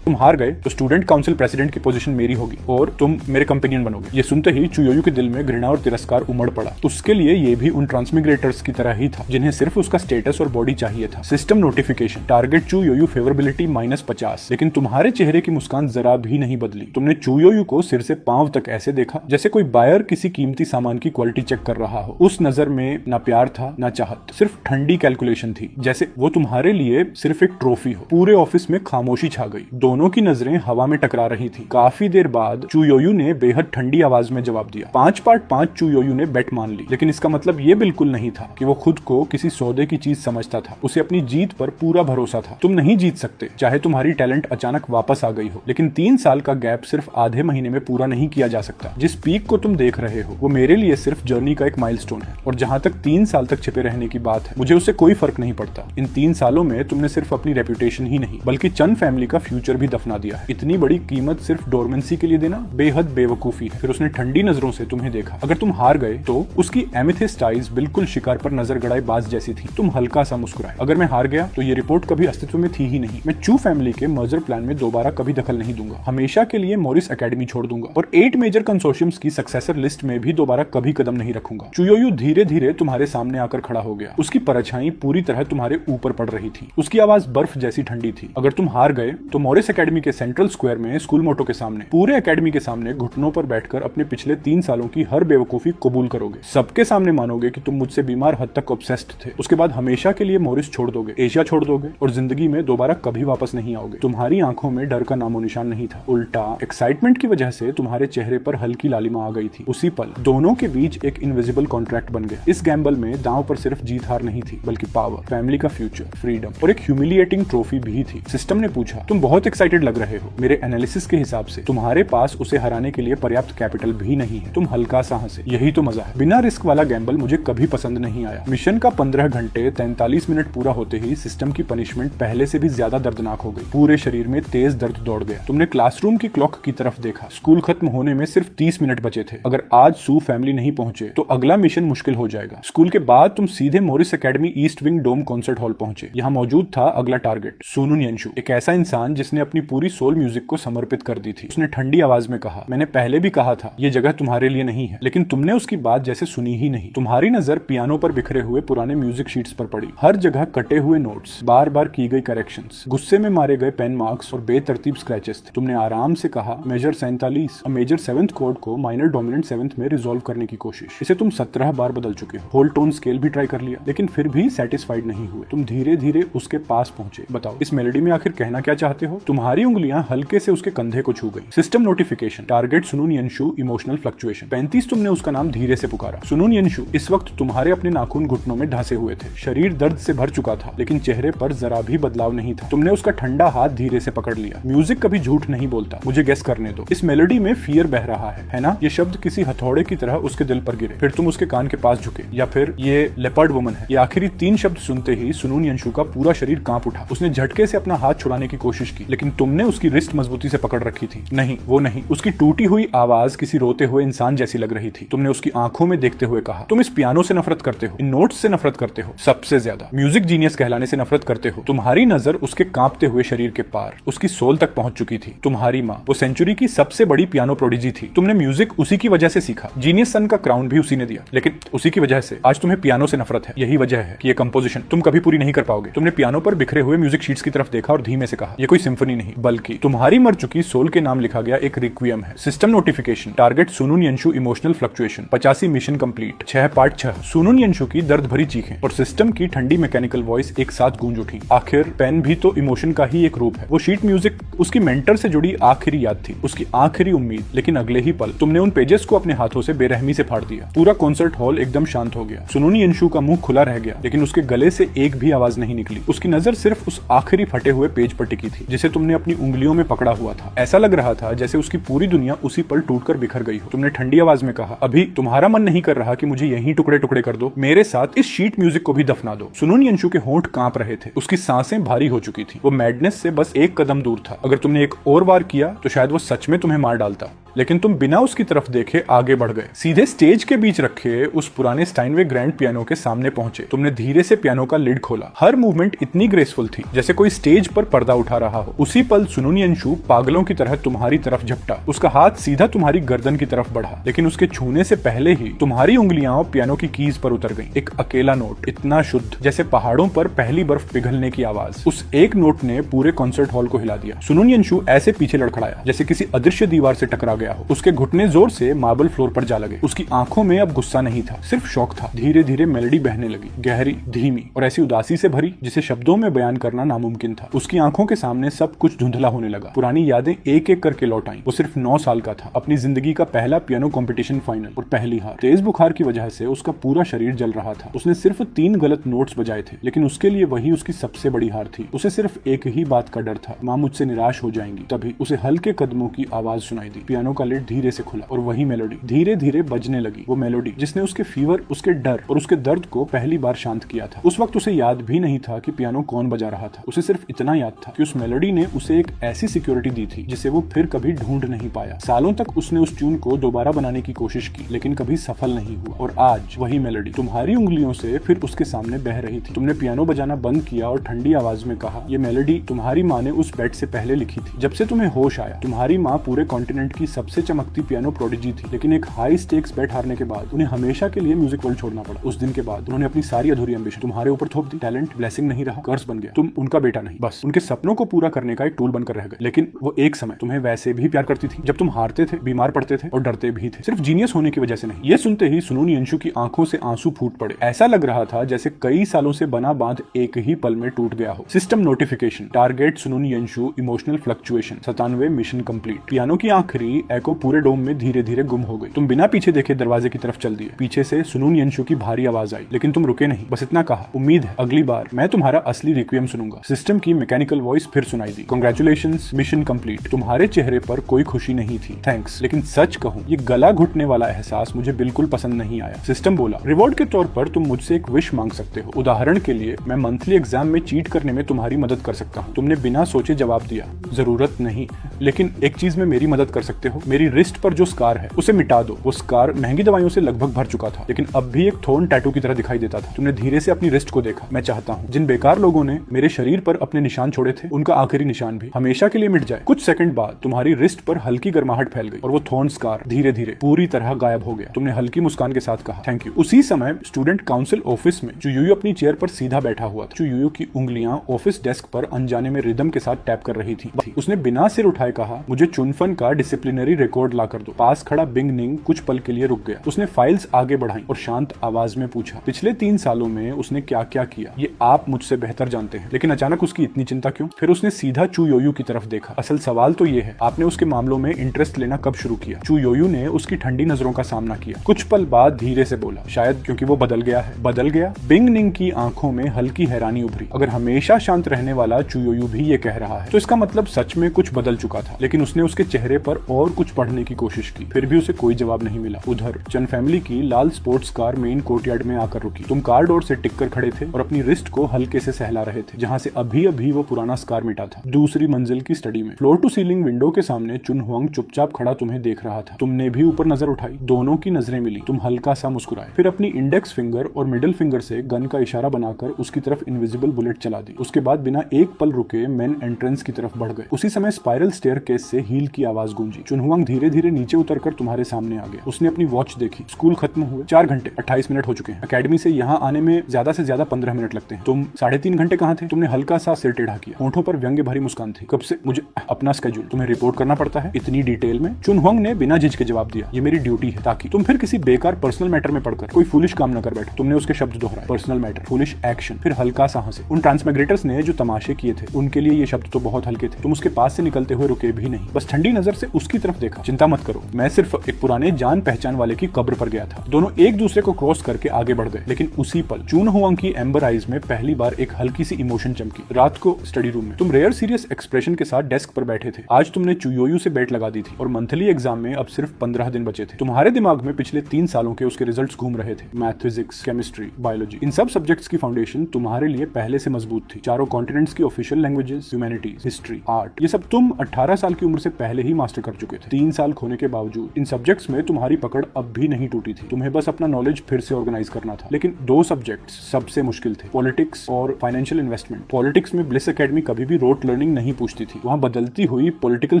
तुम हार गए तो स्टूडेंट काउंसिल प्रेसिडेंट की पोजीशन मेरी होगी और तुम मेरे कंपेनियन बनोगे। ये सुनते ही चू योयू के दिल में घृणा और तिरस्कार उमड़ पड़ा। उसके लिए ये भी उन ट्रांसमिग्रेटर्स की तरह ही था जिन्हें सिर्फ उसका स्टेटस और बॉडी चाहिए था। सिस्टम नोटिफिकेशन, टारगेट चू योयू फेवरेबिलिटी -50। लेकिन तुम्हारे चेहरे की मुस्कान जरा भी नहीं बदली। तुमने चू योयू को सिर से पांव तक ऐसे देखा जैसे कोई बायर किसी कीमती सामान की क्वालिटी चेक कर रहा हो। उस नजर में ना प्यार था ना चाहत, सिर्फ ठंडी कैलकुलेशन थी, जैसे वो तुम्हारे लिए सिर्फ एक ट्रॉफी हो। पूरे ऑफिस में खामोशी छा गई। दोनों दोनों की नजरें हवा में टकरा रही थी। काफी देर बाद चू योयू ने बेहद ठंडी आवाज में जवाब दिया। 5/5 चू योयू ने बेट मान ली, लेकिन इसका मतलब ये बिल्कुल नहीं था कि वो खुद को किसी सौदे की चीज समझता था। उसे अपनी जीत पर पूरा भरोसा था। तुम नहीं जीत सकते, चाहे तुम्हारी टैलेंट अचानक वापस आ गई हो, लेकिन 3 साल का गैप सिर्फ आधे महीने में पूरा नहीं किया जा सकता। जिस पीक को तुम देख रहे हो वो मेरे लिए सिर्फ जर्नी का एक माइलस्टोन है, और जहां तक 3 साल तक छिपे रहने की बात है, मुझे उससे कोई फर्क नहीं पड़ता। इन 3 सालों में तुमने सिर्फ अपनी रेपुटेशन ही नहीं बल्कि चंद फैमिली का फ्यूचर भी दफना दिया है। इतनी बड़ी कीमत सिर्फ डोरमेंसी के लिए देना बेहद बेवकूफी है। फिर उसने ठंडी नजरों से तुम्हें देखा। अगर तुम हार गए तो उसकी एमेथिस्ट आइज बिल्कुल शिकार पर नजर गड़ाए बाज जैसी थी। तुम हल्का सा मुस्कुराए। अगर मैं हार गया तो ये रिपोर्ट कभी अस्तित्व में थी ही नहीं। मैं चू फैमिली के मर्जर प्लान में दोबारा कभी दखल नहीं दूंगा। हमेशा के लिए मॉरिस एकेडमी छोड़ दूंगा और 8 मेजर कंसोर्शियम्स की सक्सेसर लिस्ट में भी दोबारा कभी कदम नहीं रखूंगा। चू योयू धीरे धीरे तुम्हारे सामने आकर खड़ा हो गया। उसकी परछाई पूरी तरह तुम्हारे ऊपर पड़ रही थी। उसकी आवाज बर्फ जैसी ठंडी थी। अगर तुम हार गए तो मॉरिस एकेडमी के सेंट्रल स्क्वायर में स्कूल मोटो के सामने, पूरे एकेडमी के सामने घुटनों पर बैठकर अपने पिछले 3 सालों की हर बेवकूफी कबूल करोगे। सबके सामने मानोगे कि तुम मुझसे बीमार हद तक ऑब्सेस्ड थे। उसके बाद हमेशा के लिए मॉरिस छोड़ दोगे, एशिया छोड़ दोगे और जिंदगी में दोबारा कभी वापस नहीं आओगे। तुम्हारी आंखों में डर का नामो निशान नहीं था। उल्टा एक्साइटमेंट की वजह से तुम्हारे चेहरे पर हल्की लालिमा आ गई थी। उसी पल दोनों के बीच एक इनविजिबल कॉन्ट्रैक्ट बन गया। इस गैम्बल में दांव पर सिर्फ जीत हार नहीं थी, बल्कि पावर, फैमिली का फ्यूचर, फ्रीडम और एक ह्यूमिलिएटिंग ट्रॉफी भी थी। सिस्टम ने पूछा, तुम बहुत एक्साइटेड लग रहे हो। मेरे एनालिसिस के हिसाब से तुम्हारे पास उसे हराने के लिए पर्याप्त कैपिटल भी नहीं है। तुम हल्का सा हंसे। यही तो मजा है। बिना रिस्क वाला गैम्बल मुझे कभी पसंद नहीं आया। मिशन का 15 घंटे 43 मिनट पूरा होते ही सिस्टम की पनिशमेंट पहले से भी ज्यादा दर्दनाक हो गई। पूरे शरीर में तेज दर्द दौड़ गया। तुमने क्लासरूम की क्लॉक की तरफ देखा। स्कूल खत्म होने में सिर्फ 30 मिनट बचे थे। अगर आज सू फैमिली नहीं पहुंचे तो अगला मिशन मुश्किल हो जाएगा। स्कूल के बाद तुम सीधे मॉरिस एकेडमी ईस्ट विंग डोम कॉन्सर्ट हॉल पहुंचे। यहाँ मौजूद था अगला टारगेट, सुनुन यंशु, एक ऐसा इंसान जिसने अपनी पूरी सोल म्यूजिक को समर्पित कर दी थी। उसने ठंडी आवाज में कहा, मैंने पहले भी कहा था ये जगह तुम्हारे लिए नहीं है, लेकिन तुमने उसकी बात जैसे सुनी ही नहीं। तुम्हारी नजर पियानो पर बिखरे हुए पुराने म्यूजिक शीट्स पर पड़ी। हर जगह कटे हुए नोट्स, बार बार की गई करेक्शंस, गुस्से में मारे गए पेन मार्क्स और बेतरतीब स्क्रैचेस थे। तुमने आराम से कहा, मेजर 47 और मेजर 7th कोड को माइनर डोमिनेंट 7th में रिजॉल्व करने की कोशिश। इसे तुम 17 बार बदल चुके हो। होल टोन स्केल भी ट्राई कर लिया, लेकिन फिर भी सेटिस्फाइड नहीं हुए। तुम धीरे धीरे उसके पास पहुंचे। बताओ इस मेलोडी में आखिर कहना क्या चाहते हो? तुम्हारी उंगलियां हल्के से उसके कंधे को छू गई। सिस्टम नोटिफिकेशन, टारगेट सुनुन यंशु, इमोशनल फ्लक्चुएशन। 35 तुमने उसका नाम धीरे से पुकारा। सुनुन यंशु इस वक्त तुम्हारे अपने नाखून घुटनों में ढांसे हुए थे। शरीर दर्द से भर चुका था, लेकिन चेहरे पर जरा भी बदलाव नहीं था। तुमने उसका ठंडा हाथ धीरे से पकड़ लिया। म्यूजिक कभी झूठ नहीं बोलता। मुझे गेस करने दो, इस मेलोडी में फियर बह रहा है ना? ये शब्द किसी हथौड़े की तरह उसके दिल पर गिरे। फिर तुम उसके कान के पास झुके, या फिर ये लेपर्ड वुमन है। ये आखिरी 3 शब्द सुनते ही सुनून यंशु का पूरा शरीर कांप उठा। उसने झटके से अपना हाथ छुड़ाने की कोशिश की, लेकिन तुमने उसकी रिस्ट मजबूती से पकड़ रखी थी। नहीं, वो नहीं। उसकी टूटी हुई आवाज किसी रोते हुए इंसान जैसी लग रही थी। तुमने उसकी आंखों में देखते हुए कहा, तुम इस पियानो से नफरत करते हो, इन नोट्स से नफरत करते हो, सबसे ज्यादा म्यूजिक जीनियस कहलाने से नफरत करते हो। तुम्हारी नजर उसके कांपते हुए शरीर के पार उसकी सोल तक पहुंच चुकी थी। तुम्हारी माँ वो सेंचुरी की सबसे बड़ी पियानो प्रोडिजी थी। तुमने म्यूजिक उसी की वजह से सीखा। जीनियस सन का क्राउन भी उसी ने दिया, लेकिन उसी की वजह से आज तुम्हें पियानो से नफरत है। यही वजह है कि ये कंपोजिशन तुम कभी पूरी नहीं कर पाओगे। तुमने पियानो पर बिखरे हुए म्यूजिक शीट्स की तरफ देखा और धीमे से कहा, ये कोई सिम्फनी नहीं, बल्कि तुम्हारी मर चुकी सोल के नाम लिखा गया एक रिक्वियम है। सिस्टम नोटिफिकेशन, टारगेट सुनुन यंशु, इमोशनल फ्लक्चुएशन, 85 मिशन कंप्लीट, 6/6। सुनुन यंशु की दर्द भरी चीखें और सिस्टम की ठंडी मैकेनिकल वॉइस एक साथ गूंज उठी। आखिर पेन भी तो इमोशन का ही एक रूप है। वो शीट म्यूजिक उसकी मेंटर से जुड़ी आखिरी याद थी, उसकी आखिरी उम्मीद। लेकिन अगले ही पल तुमने उन पेजेस को अपने हाथों से बेरहमी से फाड़ दिया। पूरा कॉन्सर्ट हॉल एकदम शांत हो गया। सुनुन यंशु का मुंह खुला रह गया, लेकिन उसके गले से एक भी आवाज नहीं निकली। उसकी नजर सिर्फ उस आखिरी फटे हुए पेज पर टिकी थी, जिसे तुमने अपनी उंगलियों में पकड़ा हुआ था। ऐसा लग रहा था जैसे उसकी पूरी दुनिया उसी पल टूटकर बिखर गई हो। तुमने ठंडी आवाज में कहा, अभी तुम्हारा मन नहीं कर रहा कि मुझे यहीं टुकड़े टुकड़े कर दो? मेरे साथ इस शीट म्यूजिक को भी दफना दो। सुनुन यंशु के होंठ कांप रहे थे। उसकी सांसें भारी हो चुकी थी। वो मैडनेस से बस एक कदम दूर था। अगर तुमने एक और वार किया तो शायद वो सच में तुम्हें मार डालता, लेकिन तुम बिना उसकी तरफ देखे आगे बढ़ गए। सीधे स्टेज के बीच रखे उस पुराने स्टाइनवे ग्रैंड पियानो के सामने पहुंचे। तुमने धीरे से पियानो का लिड खोला। हर मूवमेंट इतनी ग्रेसफुल थी जैसे कोई स्टेज पर पर्दा उठा रहा हो। उसी पल सुनुन यंशु पागलों की तरह तुम्हारी तरफ झपटा। उसका हाथ सीधा तुम्हारी गर्दन की तरफ बढ़ा, लेकिन उसके छूने से पहले ही तुम्हारी उंगलियां पियानो की कीज पर उतर गईं। एक अकेला नोट, इतना शुद्ध जैसे पहाड़ों पर पहली बर्फ पिघलने की आवाज। उस एक नोट ने पूरे कॉन्सर्ट हॉल को हिला दिया। सुनुन यंशु ऐसे पीछे लड़खड़ाया जैसे किसी अदृश्य दीवार से टकरा गया गया हो। उसके घुटने जोर से मार्बल फ्लोर पर जा लगे। उसकी आंखों में अब गुस्सा नहीं था, सिर्फ शौक था। धीरे धीरे मेलोडी बहने लगी, गहरी, धीमी और ऐसी उदासी से भरी जिसे शब्दों में बयान करना नामुमकिन था। उसकी आंखों के सामने सब कुछ धुंधला होने लगा। पुरानी यादें एक एक करके लौट आईं। वो सिर्फ 9 साल का था, अपनी जिंदगी का पहला पियानो कंपटीशन फाइनल और पहली हार। तेज बुखार की वजह से उसका पूरा शरीर जल रहा था। उसने सिर्फ 3 गलत नोट्स बजाए थे, लेकिन उसके लिए वही उसकी सबसे बड़ी हार थी। उसे सिर्फ एक ही बात का डर था, माँ मुझसे निराश हो जाएंगी। तभी उसे हल्के कदमों की आवाज सुनाई दी। पियानो का लिड धीरे से खुला और वही मेलोडी धीरे धीरे बजने लगी। वो मेलोडी जिसने उसके फीवर, उसके डर और उसके दर्द को पहली बार शांत किया था। उस वक्त उसे याद भी नहीं था कि पियानो कौन बजा रहा था। उसे सिर्फ इतना याद था कि उस मेलोडी ने उसे एक ऐसी सिक्योरिटी दी थी जिसे वो फिर कभी ढूंढ नहीं पाया। सालों तक उसने उस ट्यून को दोबारा बनाने की कोशिश की, लेकिन कभी सफल नहीं हुआ। और आज वही मेलोडी तुम्हारी उंगलियों से फिर उसके सामने बह रही थी। तुमने पियानो बजाना बंद किया और ठंडी आवाज में कहा, ये मेलोडी तुम्हारी माँ ने उस बेड से पहले लिखी थी। जब से तुम्हें होश आया, तुम्हारी माँ पूरे कॉन्टिनेंट की सबसे चमकती पियानो प्रोडिजी थी, लेकिन एक हाई स्टेक्स बेट हारने के बाद उन्हें हमेशा के लिए म्यूजिक वर्ल्ड छोड़ना पड़ा। उस दिन के बाद उन्होंने अपनी सारी अधूरी एम्बिशन तुम्हारे ऊपर थोप दी। टैलेंट ब्लेसिंग नहीं रहा, कर्स बन गया। तुम उनका बेटा नहीं, बस उनके सपनों को पूरा करने का एक टूल बनकर रह गए। लेकिन वो एक समय तुम्हें वैसे भी प्यार करती थी, जब तुम हारते थे, बीमार पड़ते थे और डरते भी थे, सिर्फ जीनियस होने की वजह से नहीं। ये सुनते ही सुनून यंशु की आंखों से आंसू फूट पड़े। ऐसा लग रहा था जैसे कई सालों से बना बांध एक ही पल में टूट गया हो। सिस्टम नोटिफिकेशन, टारगेट सुनून यंशु, emotional fluctuation, 97 mission complete. Piano की आखिरी एको पूरे डोम में धीरे धीरे गुम हो गई। तुम बिना पीछे देखे दरवाजे की तरफ चल दिए। पीछे से सुनून यंशु की भारी आवाज आई, लेकिन तुम रुके नहीं। बस इतना कहा, उम्मीद है अगली बार मैं तुम्हारा असली रिक्वियम सुनूंगा। सिस्टम की मैकेनिकल वॉइस फिर सुनाई दी, कांग्रेचुलेशंस, मिशन कंप्लीट। तुम्हारे चेहरे पर कोई खुशी नहीं थी, थैंक्स। लेकिन सच कहूं, ये गला घुटने वाला एहसास मुझे बिल्कुल पसंद नहीं आया। सिस्टम बोला, रिवॉर्ड के तौर पर तुम मुझसे एक विश मांग सकते हो। उदाहरण के लिए, मैं मंथली एग्जाम में चीट करने में तुम्हारी मदद कर सकता हूँ। तुमने बिना सोचे जवाब दिया, जरूरत नहीं, लेकिन एक चीज में मेरी मदद कर सकते हो। मेरी रिस्ट पर जो स्कार है उसे मिटा दो। वो स्कार महंगी दवाइयों से लगभग भर चुका था, लेकिन अब भी एक थोर्न टैटू की तरह दिखाई देता था। तुमने धीरे से अपनी रिस्ट को देखा। मैं चाहता हूँ जिन बेकार लोगों ने मेरे शरीर पर अपने निशान छोड़े थे, उनका आखिरी निशान भी हमेशा के लिए मिट जाए। कुछ सेकंड बाद तुम्हारी रिस्ट पर हल्की गर्माहट फैल गई और वो थोर्न स्कार धीरे धीरे पूरी तरह गायब हो गया। तुमने हल्की मुस्कान के साथ कहा, थैंक यू। उसी समय स्टूडेंट काउंसिल ऑफिस में चुयूयू अपनी चेयर पर सीधा बैठा हुआ था। चुयूयू की उंगलियां ऑफिस डेस्क पर अनजाने में रिदम के साथ टैप कर रही थी। उसने बिना सिर उठाए कहा, मुझे चुनफन का डिसिप्लिनरी रिकॉर्ड ला कर दो। पास खड़ा बिंग निंग कुछ पल के लिए रुक गया। उसने फाइल्स आगे बढ़ाई और शांत आवाज में पूछा, पिछले 3 सालों में उसने क्या क्या किया, ये आप मुझसे बेहतर जानते हैं। लेकिन अचानक उसकी इतनी चिंता क्यों? फिर उसने सीधा चू योयू की तरफ देखा। असल सवाल तो ये है, आपने उसके मामलों में इंटरेस्ट लेना कब शुरू किया? चू योयू ने उसकी ठंडी नजरों का सामना किया। कुछ पल बाद धीरे से बोला, शायद क्योंकि वो बदल गया है। बदल गया? बिंग निंग की आंखों में हल्की हैरानी उभरी। अगर हमेशा शांत रहने वाला चू योयू भी ये कह रहा है, तो इसका मतलब सच में कुछ बदल चुका था। लेकिन उसने उसके चेहरे पर और कुछ पढ़ने की कोशिश की, फिर भी उसे कोई जवाब नहीं मिला। उधर चन फैमिली की लाल स्पोर्ट्स कार मेन कोर्टयार्ड में आकर रुकी। तुम कार डोर से टिक कर खड़े थे और अपनी रिस्ट को हल्के से सहला रहे थे, जहां से अभी अभी वो पुराना स्कार मिटा था। दूसरी मंजिल की स्टडी में फ्लोर टू सीलिंग विंडो के सामने चुन हुआंग चुपचाप खड़ा तुम्हें देख रहा था। तुमने भी ऊपर नजर उठाई, दोनों की नजरें मिली। तुम हल्का सा मुस्कुराए, फिर अपनी इंडेक्स फिंगर और मिडिल फिंगर से गन का इशारा बनाकर उसकी तरफ इनविजिबल बुलेट चला दी। उसके बाद बिना एक पल रुके मेन एंट्रेंस की तरफ बढ़ गए। उसी समय स्पाइरल स्टेयरकेस से हील की आवाज गूंजी। चुनहुआंग धीरे धीरे नीचे उतरकर तुम्हारे सामने आ गया। उसने अपनी वॉच देखी। स्कूल खत्म हुए 4 घंटे 28 मिनट हो चुके हैं। एकेडमी से यहाँ आने में ज्यादा से ज्यादा 15 मिनट लगते हैं। तुम 3.5 घंटे कहाँ थे? तुमने हल्का सा सिर टेढ़ा किया। होंठों पर व्यंग्य भरी मुस्कान थी। कब से? मुझे अपना स्केड्यूल तुम्हें रिपोर्ट करना पड़ता है इतनी डिटेल में? चुनहुआंग ने बिना झिझके जवाब दिया, ये मेरी ड्यूटी है, ताकि तुम फिर किसी बेकार पर्सनल मैटर में पड़कर कोई फूलिश काम न कर बैठो। तुमने उसके शब्द दोहराए, पर्सनल मैटर, फूलिश एक्शन, फिर हल्का सा हंसे। उन ट्रांसमिग्रेटर्स ने जो तमाशे किए थे उनके लिए ये शब्द तो बहुत हल्के थे। तुम उसके पास से निकलते हुए रुके भी नहीं, बस ठंडी नजर से उसकी तरफ देखा। चिंता मत करो, मैं सिर्फ एक पुराने जान पहचान वाले की कब्र पर गया था। दोनों एक दूसरे को क्रॉस करके आगे बढ़ गए, लेकिन उसी पल चुनहुआंग की एम्बर आइज में पहली बार एक हल्की सी इमोशन चमकी। रात को स्टडी रूम में तुम रेयर सीरियस एक्सप्रेशन के साथ डेस्क पर बैठे थे। आज तुमने चुयोयू से बेट लगा दी थी और मंथली एग्जाम में अब सिर्फ 15 दिन बचे थे। तुम्हारे दिमाग में पिछले 3 सालों के उसके रिजल्ट्स घूम रहे थे। मैथ, फिजिक्स, केमिस्ट्री, बायोलॉजी, इन सब सब्जेक्ट्स की फाउंडेशन तुम्हारे लिए पहले से मजबूत थी। चारों कॉन्टिनेंट्स की official languages, humanities, history, art, ये सब तुम 18 साल की उम्र से पहले ही मास्टर कर चुके थे। 3 साल खोने के बावजूद इन सब्जेक्ट्स में तुम्हारी पकड़ अब भी नहीं टूटी थी। तुम्हें बस अपना नॉलेज फिर से ऑर्गेनाइज करना था। लेकिन 2 सब्जेक्ट्स सबसे मुश्किल थे, पॉलिटिक्स और फाइनेंशियल इन्वेस्टमेंट। पॉलिटिक्स में ब्लिस एकेडमी कभी भी रोट लर्निंग नहीं पूछती थी। वहां बदलती हुई पॉलिटिकल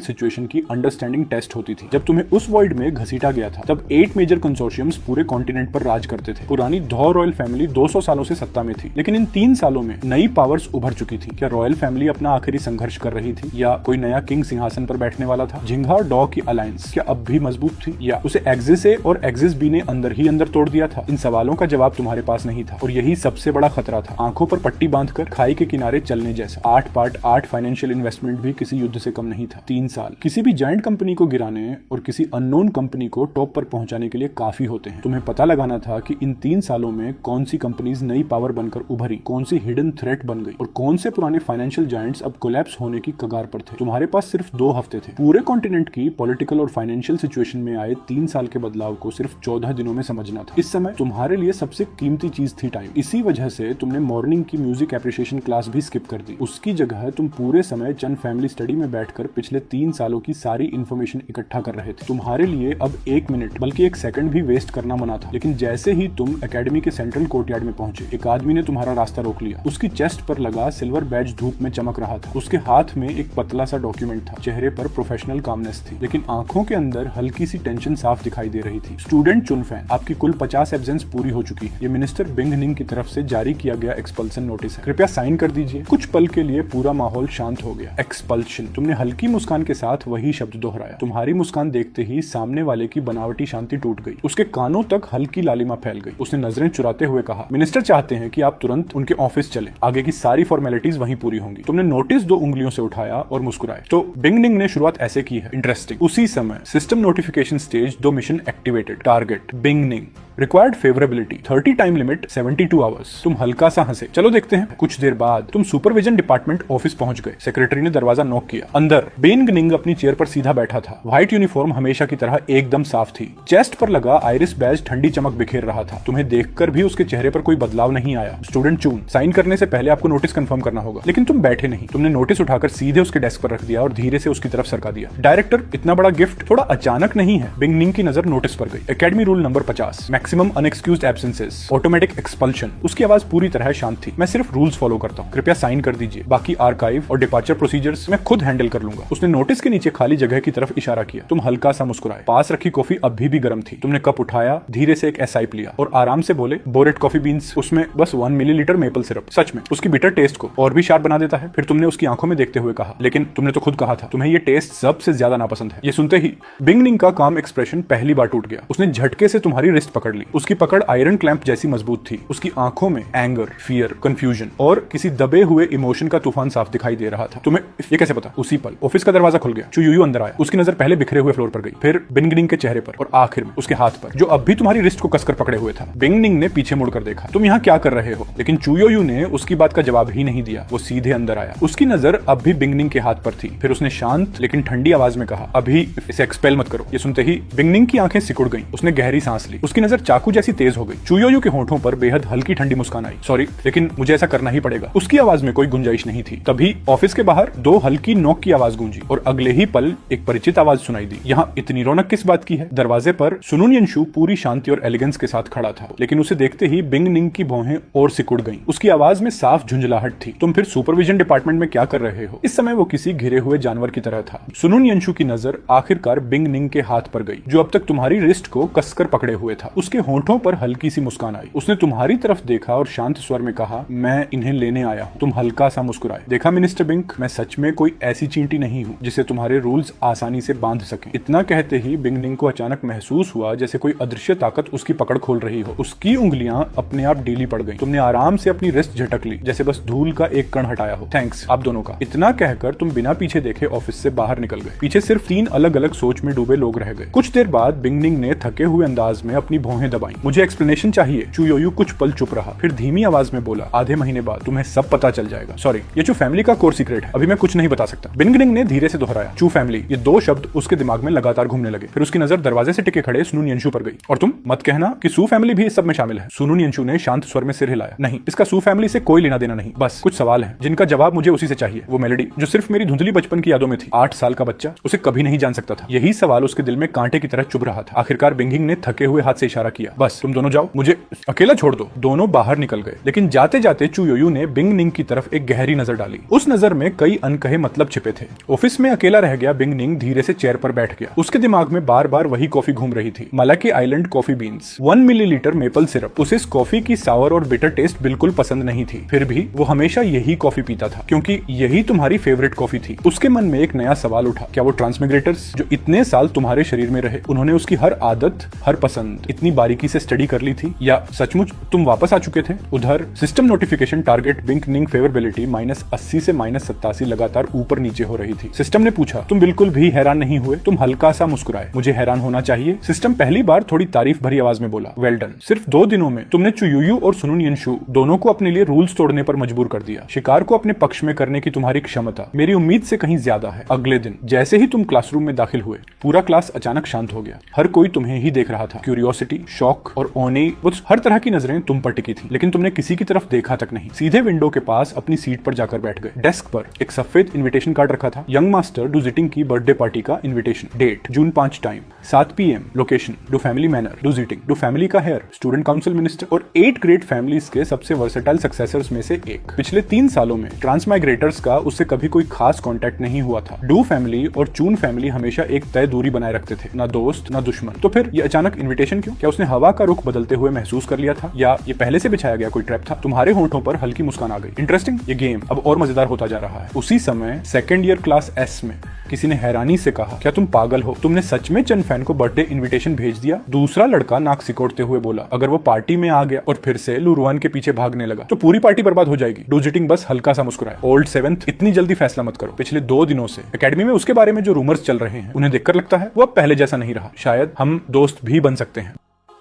सिचुएशन की अंडरस्टैंडिंग टेस्ट होती थी। जब तुम्हें उस वॉइड में घसीटा गया था, तब 8 मेजर कंसोर्शियम्स पूरे कॉन्टिनेंट पर राज करते थे। पुरानी धौ रॉयल फैमिली 200 सालों से सत्ता में थी, लेकिन इन 3 सालों में नई पावर्स उभर चुकी थी। क्या रॉयल फैमिली अपना आखिरी संघर्ष कर रही थी, या कोई नया किंग सिंहासन पर बैठने वाला था? झिंगा और डॉ की अलायंस क्या अब भी मजबूत थी, या उसे एक्सिस ए और एक्सिस बी ने अंदर ही अंदर तोड़ दिया था? इन सवालों का जवाब तुम्हारे पास नहीं था, और यही सबसे बड़ा खतरा था। आंखों पर पट्टी बांधकर खाई के किनारे चलने जैसा। 8 पार्ट 8 फाइनेंशियल इन्वेस्टमेंट भी किसी युद्ध से कम नहीं था। 3 साल किसी भी जायंट कंपनी को गिराने और किसी अननोन कंपनी को टॉप पर पहुंचाने के लिए काफी होते हैं। तुम्हें पता लगाना था कि इन 3 सालों में कौन सी कंपनीज नई पावर बनकर उभरी, कौन सी हिडन थ्रेट बन गई, और कौन से पुराने फाइनेंशियल जायंट्स अब कोलैप्स होने की कगार पर थे। तुम्हारे पास सिर्फ 2 हफ्ते थे। पूरे कॉन्टिनेंट की पॉलिटिकल और फाइनेंशियल सिचुएशन में आए 3 साल के बदलाव को सिर्फ 14 दिनों में समझना था। इस समय तुम्हारे लिए सबसे कीमती चीज थी टाइम। इसी वजह से तुमने मॉर्निंग की म्यूजिक एप्रिसिएशन क्लास भी स्किप कर दी। उसकी जगह तुम पूरे समय चंद फैमिली स्टडी में बैठकर पिछले 3 सालों की सारी इंफॉर्मेशन इकट्ठा कर रहे थे। तुम्हारे लिए अब 1 मिनट बल्कि 1 सेकंड भी वेस्ट करना मना था। लेकिन जैसे ही तुम एकेडमी के सेंट्रल कोर्टयार्ड में पहुंचे, एक आदमी ने तुम्हारा रास्ता रोक लिया। उसकी चेस्ट पर लगा सिल्वर बैज धूप में चमक रहा था। उसके हाथ में एक पतला सा डॉक्यूमेंट था। चेहरे पर प्रोफेशनल कामनेस थी, लेकिन आंखों के अंदर हल्की सी टेंशन साफ दिखाई दे रही थी। स्टूडेंट चुनफैन, आपकी कुल 50 एब्सेंस पूरी हो चुकी है। ये मिनिस्टर बिंग निंग की तरफ से जारी किया गया एक्सपल्सन नोटिस है। कृपया साइन कर दीजिए। कुछ पल के लिए पूरा माहौल शांत हो गया। एक्सपल्शन। तुमने हल्की मुस्कान के साथ वही शब्द दोहराया। तुम्हारी मुस्कान देखते ही सामने वाले की बनावटी शांति टूट गई। उसके कानों तक हल्की लालिमा फैल गई। उसने नजरें चुराते हुए कहा, मिनिस्टर चाहते हैं कि आप तुरंत उनके ऑफिस चलें। आगे की सारी फॉर्मेलिटीज वहीं पूरी होंगी। तुमने नोटिस 2 उंगलियों से उठाया और मुस्कुराए। तो बिंग निंग ने शुरुआत ऐसे की है। इंटरेस्टिंग। उसी समय system notification stage 2 mission activated. Target बिंग निंग। Required favourability 30, time limit 72 hours. तुम हल्का सा हंसे। चलो देखते हैं। कुछ देर बाद तुम सुपरविजन डिपार्टमेंट ऑफिस पहुंच गए। सेक्रेटरी ने दरवाजा नॉक किया। अंदर बिंग निंग अपनी चेयर पर सीधा बैठा था। व्हाइट यूनिफॉर्म हमेशा की तरह एकदम साफ थी। चेस्ट पर लगा आइरिस बैज ठंडी चमक बिखेर रहा था। तुम्हें देखकर भी उसके चेहरे पर कोई बदलाव नहीं आया। स्टूडेंट चून, साइन करने से पहले आपको नोटिस कंफर्म करना होगा। लेकिन तुम बैठे नहीं। तुमने नोटिस उठाकर सीधे उसके डेस्क पर रख दिया और धीरे से उसकी तरफ सरका दिया। डायरेक्टर, इतना बड़ा गिफ्ट थोड़ा अचानक नहीं है? बिंग निंग की नजर नोटिस पर गई। Academy rule number 50, maximum unexcused absences, automatic expulsion. उसकी आवाज पूरी तरह शांत थी। मैं सिर्फ रूल्स फॉलो करता हूँ। कृपया साइन कर दीजिए। बाकी आर्काइव और डिपार्चर प्रोसीजर्स मैं खुद हैंडल कर लूंगा। उसने नोटिस के नीचे खाली जगह की तरफ इशारा किया। तुम हल्का सा मुस्कुराए। पास रखी कॉफी अभी भी गर्म थी। तुमने कप उठाया, धीरे से एक एसाइप लिया और आराम से बोले, बोरेट कॉफी बीन्स, उसमें बस 1 मिलीलीटर मेपल सिरप। सच में उसकी बिटर टेस्ट को और भी शार्प बना देता है। फिर तुमने उसकी आंखों में देखते हुए कहा, लेकिन तुमने तो खुद कहा था तुम्हें ये टेस्ट सबसे ज्यादा नापसंद है। ये सुनते ही बिंग निंग का काम एक्सप्रेशन पहली बार टूट गया। उसने झटके से तुम्हारी रिस्ट पकड़ ली। उसकी पकड़ आयरन क्लैंप जैसी मजबूत थी। उसकी आंखों में एंगर, फियर, कंफ्यूजन और किसी दबे हुए इमोशन का तूफान साफ दिखाई दे रहा था। तुम्हें ये कैसे पता? उसी पल ऑफिस का दरवाजा खुल गया। चू यूयू अंदर आया। उसकी नजर पहले बिखरे हुए फ्लोर पर गई, फिर बिंग निंग के चेहरे पर और आखिर में उसके हाथ पर, जो अब भी तुम्हारी रिस्ट को कसकर पकड़े हुए था। बिंग निंग ने पीछे मुड़कर देखा। तुम यहाँ क्या कर रहे हो? लेकिन चू यूयू ने उसकी बात का जवाब ही नहीं दिया। वो सीधे अंदर आया। उसकी नजर अब भी बिंग निंग के हाथ पर थी। फिर उसने शांत लेकिन ठंडी आवाज में कहा, अभी इसे एक्सपेल मत करो। ये सुनते ही बिंग निंग की आंखें सिकुड़ गईं। उसने गहरी सांस ली। उसकी नजर चाकू जैसी तेज हो गई। चू यूयू के होठों पर बेहद हल्की ठंडी मुस्कान आई। सॉरी, लेकिन मुझे ऐसा करना ही पड़ेगा। उसकी आवाज में कोई गुंजाइश नहीं थी। तभी ऑफिस के बाहर 2 हल्की नॉक की आवाज गूंजी और अगले ही पल एक परिचित आवाज सुनाई दी। यहाँ इतनी रौनक किस बात की है? दरवाजे पर सुनुन यंशु पूरी शांति और एलिगेंस के साथ खड़ा था, लेकिन उसे देखते ही बिंग निंग की भौहें और सिकुड़ गईं। उसकी आवाज में साफ झुंझलाहट थी। तुम फिर सुपरविजन डिपार्टमेंट में क्या कर रहे हो? इस समय वो किसी घिरे हुए जानवर की तरह था। सुनुन यंशु की नजर आखिरकार बिंग निंग के हाथ पर गई, जो अब तक तुम्हारी रिस्ट को कसकर पकड़े हुए था। उसके होठों पर हल्की सी मुस्कान आई। उसने तुम्हारी तरफ देखा और शांत स्वर में कहा, मैं इन्हें लेने आया हूँ। तुम हल्का सा मुस्कुराए। देखा मिनिस्टर बिंग, मैं सच में कोई ऐसी चींटी नहीं हूँ जिसे तुम्हारे रूल्स आसानी से बांध सके। इतना कहते ही बिंग निंग को अचानक महसूस हुआ जैसे कोई अदृश्य ताकत उसकी पकड़ खोल रही हो। उसकी उंगलियां अपने आप ढीली पड़ गईं। तुमने आराम से अपनी रिस्ट झटक ली, जैसे बस धूल का एक कण हटाया हो। थैंक्स आप दोनों का। इतना कहकर तुम बिना पीछे देखे ऑफिस से बाहर निकल गए। पीछे सिर्फ 3 अलग अलग सोच में डूबे लोग रह गए। कुछ देर बाद बिंग निंग ने थके हुए अंदाज में अपनी भौहें दबाई। मुझे एक्सप्लेनेशन चाहिए। चू यूयू कुछ पल चुप रहा, फिर धीमी आवाज में बोला, आधे महीने बाद तुम्हें सब पता चल जाएगा। सॉरी, ये चू फैमिली का कोर सीक्रेट है, अभी मैं कुछ नहीं बता सकता। बिंग निंग ने धीरे से दोहराया, चू फैमिली। ये 2 शब्द उसके दिमाग में लगातार घूमने लगे। फिर उसकी नजर दरवाजे से टिके खड़े सुनुन यंशु पर गई। और तुम मत कहना कि सू फैमिली भी इस सब में शामिल है। सुनुन यंशु ने शांत स्वर में सिर हिलाया। नहीं, इसका सू फैमिली से कोई लेना देना नहीं। बस कुछ सवाल हैं जिनका जवाब मुझे उसी से चाहिए। वो मेलोडी जो सिर्फ मेरी धुंधली बचपन की यादों में थी। 8 साल का बच्चा उसे कभी नहीं जान सकता था। यही सवाल उसके दिल में कांटे की तरह चुभ रहा था। आखिरकार बिंग निंग ने थके हुए हाथ से इशारा इशारा किया, बस तुम दोनों जाओ, मुझे अकेला छोड़ दो। दोनों बाहर निकल गए, लेकिन जाते जाते चू योयू ने बिंग निंग की तरफ एक गहरी नजर डाली। उस नजर में कई अनकहे मतलब छिपे थे। ऑफिस में अकेला रह गया बिंग निंग धीरे से चेयर पर बैठ गया। उसके दिमाग में बार बार वही कॉफी घूम रही थी, Malachi island coffee beans, 1 millilitre maple syrup. उसे इस कॉफी की सावर और बिटर टेस्ट बिल्कुल पसंद नहीं थी, फिर भी वो हमेशा यही कॉफी पीता था क्योंकि यही तुम्हारी फेवरेट कॉफी थी। उसके मन में एक नया सवाल उठा, क्या वो ट्रांसमिग्रेटर्स जो इतने साल तुम्हारे शरीर में रहे, उन्होंने उसकी हर आदत, हर पसंद इतनी बारीकी से स्टडी कर ली थी, या सचमुच तुम वापस आ चुके थे? उधर सिस्टम नोटिफिकेशन टारगेट बिंग निंग फेवरेबिलिटी -80 से -87 लगातार ऊपर नीचे हो रही थी। सिस्टम ने पूछा, तुम बिल्कुल भी हैरान नहीं हुए? तुम हल्का सा मुस्कुराए। मुझे हैरान होना चाहिए? सिस्टम पहली बार थोड़ी तारीफ भरी आवाज में बोला, वेल डन। सिर्फ 2 दिनों में तुमने चुयुयू और सुनुन यिनशु दोनों को अपने लिए रूल्स तोड़ने पर मजबूर कर दिया। शिकार को अपने पक्ष में करने की तुम्हारी क्षमता मेरी उम्मीद से कहीं ज्यादा है। अगले दिन जैसे ही तुम क्लासरूम में दाखिल हुए, पूरा क्लास अचानक शांत हो गया। हर कोई तुम्हें ही देख रहा था। क्यूरियोसिटी, शॉक और ओने, हर तरह की नजरें तुम पर टिकी थी, लेकिन तुमने किसी की तरफ देखा तक नहीं। सीधे विंडो के पास अपनी सीट पर जाकर बैठ गए। डेस्क पर एक सफेद इनविटेशन कार्ड रखा था। यंग मास्टर डू जिटिंग की बर्थडे पार्टी का invitation, date June 5, time 7 PM, location डू फैमिली मैनर, डू जिटिंग, डू फैमिली का हेयर, स्टूडेंट काउंसिल मिनिस्टर और 8 ग्रेट फैमिलीज के सबसे वर्सेटाइल सक्सेसर्स में से एक। पिछले 3 सालों में ट्रांसमाइग्रेटर्स का उससे कभी कोई खास कॉन्टैक्ट नहीं हुआ था। डू फैमिली और चून फैमिली हमेशा एक तय दूरी बनाए रखते थे, ना दोस्त ना दुश्मन। तो फिर ये अचानक इनविटेशन क्यों? क्या उसने हवा का रुख बदलते हुए महसूस कर लिया था, या ये पहले से बिछाया गया कोई ट्रैप था? तुम्हारे होंठों पर हल्की मुस्कान आ गई। इंटरेस्टिंग, ये गेम अब और मजेदार होता जा रहा है। उसी समय सेकंड ईयर क्लास एस में किसी ने हैरानी से कहा, क्या तुम पागल हो? तुमने सच में चन फैन को बर्थडे इनविटेशन भेज दिया? दूसरा लड़का नाक सिकोड़ते हुए बोला, अगर वो पार्टी में आ गया और फिर से लुरुआन के पीछे भागने लगा तो पूरी पार्टी बर्बाद हो जाएगी। डूजिटिंग बस हल्का सा मुस्कुराया। ओल्ड 7th, इतनी जल्दी फैसला मत करो। पिछले 2 दिनों से एकेडमी में उसके बारे में जो रूमर्स चल रहे हैं, उन्हें देखकर लगता है वो अब पहले जैसा नहीं रहा। शायद हम दोस्त भी बन सकते हैं।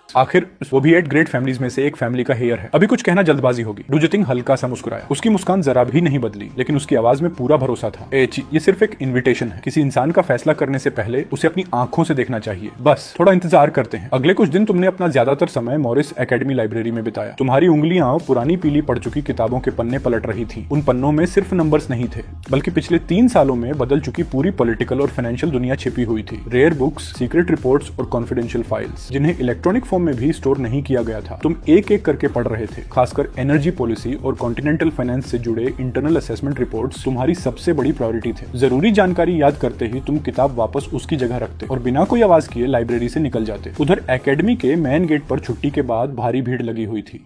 आखिर वो भी 8 ग्रेट फैमिलीज में से एक फैमिली का हेयर है। अभी कुछ कहना जल्दबाजी होगी। डूजिटिंग हल्का सा मुस्कुराया। उसकी मुस्कान जरा भी नहीं बदली, लेकिन उसकी आवाज में पूरा भरोसा था। ये सिर्फ एक इनविटेशन है। किसी इंसान का फैसला करने से पहले उसे अपनी आंखों से देखना चाहिए। बस थोड़ा इंतजार करते हैं। अगले कुछ दिन तुमने अपना ज्यादातर समय मॉरिस एकेडमी लाइब्रेरी में बिताया। तुम्हारी उंगलियां पुरानी पीली पड़ चुकी किताबों के पन्ने पलट रही थी। उन पन्नों में सिर्फ नंबर्स नहीं थे, बल्कि पिछले 3 सालों में बदल चुकी पूरी पॉलिटिकल और फाइनेंशियल दुनिया छिपी हुई थी। रेयर बुक्स, सीक्रेट रिपोर्ट्स और कॉन्फिडेंशियल फाइल्स, जिन्हें इलेक्ट्रॉनिक फॉर्म में भी स्टोर नहीं किया गया था। तुम एक एक करके पढ़ रहे थे। खासकर एनर्जी पॉलिसी और कॉन्टिनेंटल फाइनेंस से जुड़े इंटरनल असेसमेंट रिपोर्ट्स तुम्हारी सबसे बड़ी प्रायोरिटी थे। जरूरी जानकारी याद करते ही तुम किताब वापस उसकी जगह रखते और बिना कोई आवाज किए लाइब्रेरी से निकल जाते। उधर एकेडमी के मेन गेट पर छुट्टी के बाद भारी भीड़ लगी हुई थी।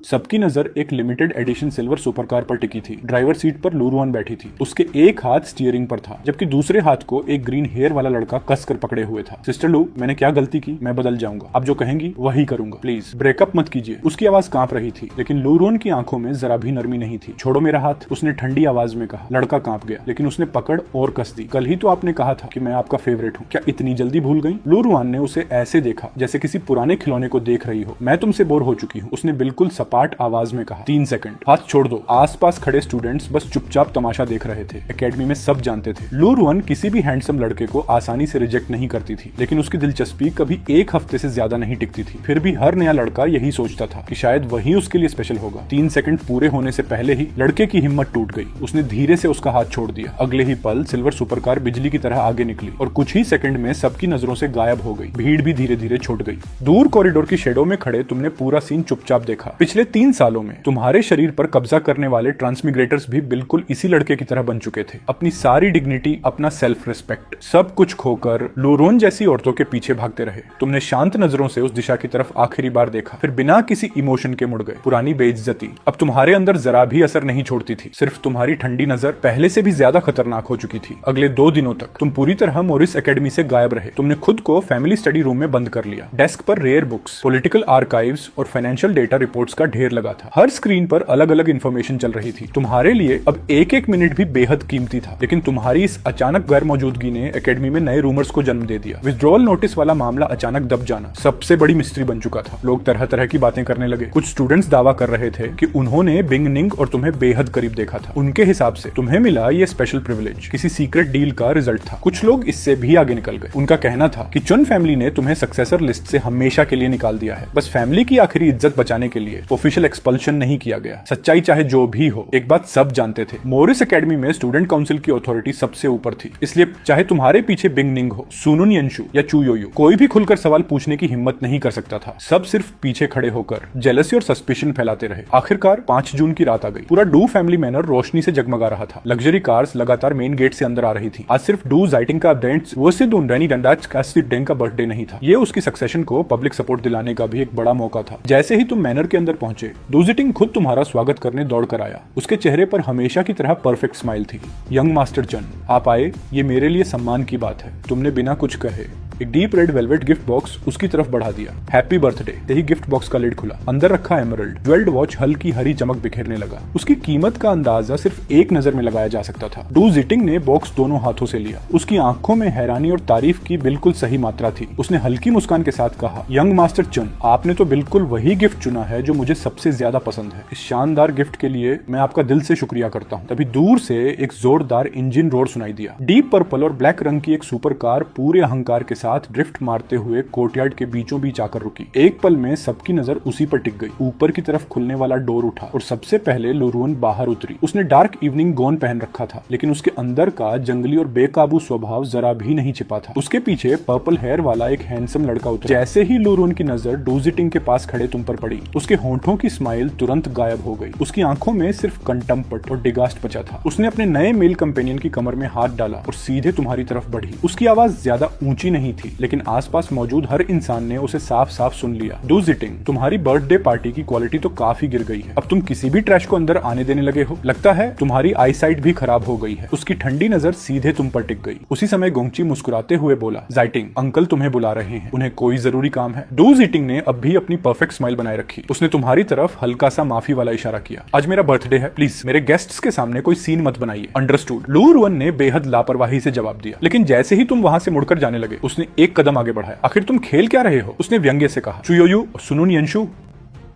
सबकी नजर एक लिमिटेड एडिशन सिल्वर सुपरकार पर टिकी थी। ड्राइवर सीट पर लूरुआन बैठी थी। उसके एक हाथ स्टीयरिंग पर था, जबकि दूसरे हाथ को एक ग्रीन हेयर वाला लड़का कसकर पकड़े हुए था। सिस्टर लू, मैंने क्या गलती की? मैं बदल जाऊंगा। आप जो कहेंगी वही करूंगा। प्लीज ब्रेकअप मत कीजिए। उसकी आवाज कांप रही थी, लेकिन लूरुआन की आंखों में जरा भी नरमी नहीं थी। छोड़ो मेरा हाथ, उसने ठंडी आवाज में कहा। लड़का कांप गया, लेकिन उसने पकड़ और कस दी। कल ही तो आपने कहा था कि मैं आपका फेवरेट हूँ। क्या इतनी जल्दी भूल गई? लूरुआन ने उसे ऐसे देखा जैसे किसी पुराने खिलौने को देख रही हो। मैं तुमसे बोर हो चुकी हूँ, उसने बिल्कुल सपाट आवाज में 3 सेकंड। हाथ छोड़ दो। आसपास खड़े स्टूडेंट्स बस चुपचाप तमाशा देख रहे थे। एकेडमी में सब जानते थे लूरुआन किसी भी हैंडसम लड़के को आसानी से रिजेक्ट नहीं करती थी, लेकिन उसकी दिलचस्पी कभी 1 हफ्ते से ज्यादा नहीं टिकती थी। फिर भी हर नया लड़का यही सोचता था कि शायद वही उसके लिए स्पेशल होगा। 3 सेकंड पूरे होने से पहले ही लड़के की हिम्मत टूट गई। उसने धीरे से उसका हाथ छोड़ दिया। अगले ही पल सिल्वर सुपरकार बिजली की तरह आगे निकली और कुछ ही सेकंड में सबकी नजरों से गायब हो गई। भीड़ भी धीरे धीरे छूट गई। दूर कॉरिडोर की शेडो में खड़े तुमने पूरा सीन चुपचाप देखा। पिछले 3 सालों में तुम्हारे शरीर पर कब्जा करने वाले ट्रांसमिग्रेटर्स भी बिल्कुल इसी लड़के की तरह बन चुके थे। अपनी सारी डिग्निटी, अपना सेल्फ रिस्पेक्ट, सब कुछ खोकर लूरुआन जैसी औरतों के पीछे भागते रहे। तुमने शांत नजरों से उस दिशा की तरफ आखिरी बार देखा, फिर बिना किसी इमोशन के मुड़ गए। पुरानी बेइज्जती अब तुम्हारे अंदर जरा भी असर नहीं छोड़ती थी। सिर्फ तुम्हारी ठंडी नजर पहले से भी ज्यादा खतरनाक हो चुकी थी। अगले 2 दिनों तक तुम पूरी तरह मॉरिस एकेडमी से गायब रहे। तुमने खुद को फैमिली स्टडी रूम में बंद कर लिया। डेस्क पर रेयर बुक्स, पॉलिटिकल आर्काइव्स और फाइनेंशियल डेटा रिपोर्ट्स का ढेर लगा था। हर स्क्रीन पर अलग अलग इंफॉर्मेशन चल रही थी। तुम्हारे लिए अब एक एक मिनट भी बेहद कीमती था। लेकिन तुम्हारी इस अचानक गैर मौजूदगी ने एकेडमी में नए रूमर्स को जन्म दे दिया। विथड्रॉल नोटिस वाला मामला अचानक दब जाना सबसे बड़ी मिस्ट्री बन चुका था। लोग तरह तरह की बातें करने लगे। कुछ स्टूडेंट्स दावा कर रहे थे कि उन्होंने बिंग निंग और तुम्हें बेहद करीब देखा था। उनके हिसाब से तुम्हें मिला ये स्पेशल प्रिविलेज किसी सीक्रेट डील का रिजल्ट था। कुछ लोग इससे भी आगे निकल गए। उनका कहना था कि चुन फैमिली ने तुम्हें सक्सेसर लिस्ट से हमेशा के लिए निकाल दिया है। बस फैमिली की आखिरी इज्जत बचाने के लिए वो ऑफिशियल एक्सपल्शन नहीं किया गया। सच्चाई चाहे जो भी हो, एक बात सब जानते थे, मोरिस एकेडमी में स्टूडेंट काउंसिल की अथॉरिटी सबसे ऊपर थी। इसलिए चाहे तुम्हारे पीछे बिंग निंग हो, सुनुन यंशु या चू योयू, कोई भी खुलकर सवाल पूछने की हिम्मत नहीं कर सकता था। सब सिर्फ पीछे खड़े होकर जेलसी और सस्पिशन फैलाते रहे। आखिरकार 5 जून की रात आ गई। पूरा डू फैमिली मैनर रोशनी से जगमगा रहा था। लग्जरी कार्स लगातार मेन गेट से अंदर आ रही थी। आज सिर्फ डू जाइटिंग का अपडेट्स वो सिर्फ रैनी डंडाच कैसिड डेंग का बर्थडे नहीं था, ये उसकी सक्सेशन को पब्लिक सपोर्ट दिलाने का भी एक बड़ा मौका था। जैसे ही तुम मैनर के अंदर पहुंचे, डू जिटिंग खुद तुम्हारा स्वागत करने दौड़ कर आया। उसके चेहरे पर हमेशा की तरह परफेक्ट स्माइल थी। यंग मास्टर चन, आप आए, ये मेरे लिए सम्मान की बात है। तुमने बिना कुछ कहे एक deep red velvet gift box उसकी तरफ बढ़ा दिया। Happy birthday. यही गिफ्ट बॉक्स का लिड खुला, अंदर रखा एमरल्ड ज्वेल्ड वॉच हल्की हरी चमक बिखेरने लगा। उसकी कीमत का अंदाजा सिर्फ एक नजर में लगाया जा सकता था। डू जिटिंग ने बॉक्स दोनों हाथों से लिया। उसकी आंखों में हैरानी और तारीफ की बिल्कुल सही मात्रा थी। उसने हल्की मुस्कान के साथ कहा, यंग मास्टर चन, आपने तो बिल्कुल वही गिफ्ट चुना है जो मुझे सबसे ज्यादा पसंद है। इस शानदार गिफ्ट के लिए मैं आपका दिल से शुक्रिया करता हूँ। तभी दूर से एक जोरदार इंजन रोर सुनाई दिया। डीप पर्पल और ब्लैक रंग की एक सुपर कार पूरे अहंकार के साथ ड्रिफ्ट मारते हुए कोर्टयार्ड के बीचों बीच आकर रुकी। एक पल में सबकी नजर उसी पर टिक गई। ऊपर की तरफ खुलने वाला डोर उठा और सबसे पहले लोरुन बाहर उतरी। उसने डार्क इवनिंग गोन पहन रखा था, लेकिन उसके अंदर का जंगली और बेकाबू स्वभाव जरा भी नहीं छिपा था। उसके पीछे पर्पल हेयर वाला एक हैंडसम लड़का उतरा। जैसे ही लोरुन की नजर डू जिटिंग के पास खड़े तुम पर पड़ी, उसके होंठों की स्माइल तुरंत गायब हो गई। उसकी आंखों में सिर्फ कंटम्पट और डिगास्ट बचा था। उसने अपने नए मेल कंपेनियन की कमर में हाथ डाला और सीधे तुम्हारी तरफ बढ़ी। उसकी आवाज ज्यादा ऊंची नहीं थी, लेकिन आसपास मौजूद हर इंसान ने उसे साफ साफ सुन लिया। डू जिटिंग, तुम्हारी बर्थडे पार्टी की क्वालिटी तो काफी गिर गई है। अब तुम किसी भी ट्रैश को अंदर आने देने लगे हो। लगता है तुम्हारी आईसाइट भी खराब हो गई है। उसकी ठंडी नजर सीधे तुम पर टिक गई। उसी समय गोंगची मुस्कुराते हुए बोला, जाइटिंग अंकल तुम्हें बुला रहे हैं, उन्हें कोई जरूरी काम है। डू जिटिंग ने अब भी अपनी परफेक्ट स्माइल बनाए रखी। उसने तुम्हारी तरफ हल्का सा माफी वाला इशारा किया। आज मेरा बर्थडे है, प्लीज मेरे गेस्ट्स के सामने कोई सीन मत बनाइए। अंडरस्टूड। लूरुन ने बेहद लापरवाही से जवाब दिया। लेकिन जैसे ही तुम वहां से मुड़कर जाने लगे, उसने एक कदम आगे बढ़ाया। आखिर तुम खेल क्या रहे हो? उसने व्यंग्य से कहा। चू योयू और सुनुन यंशु,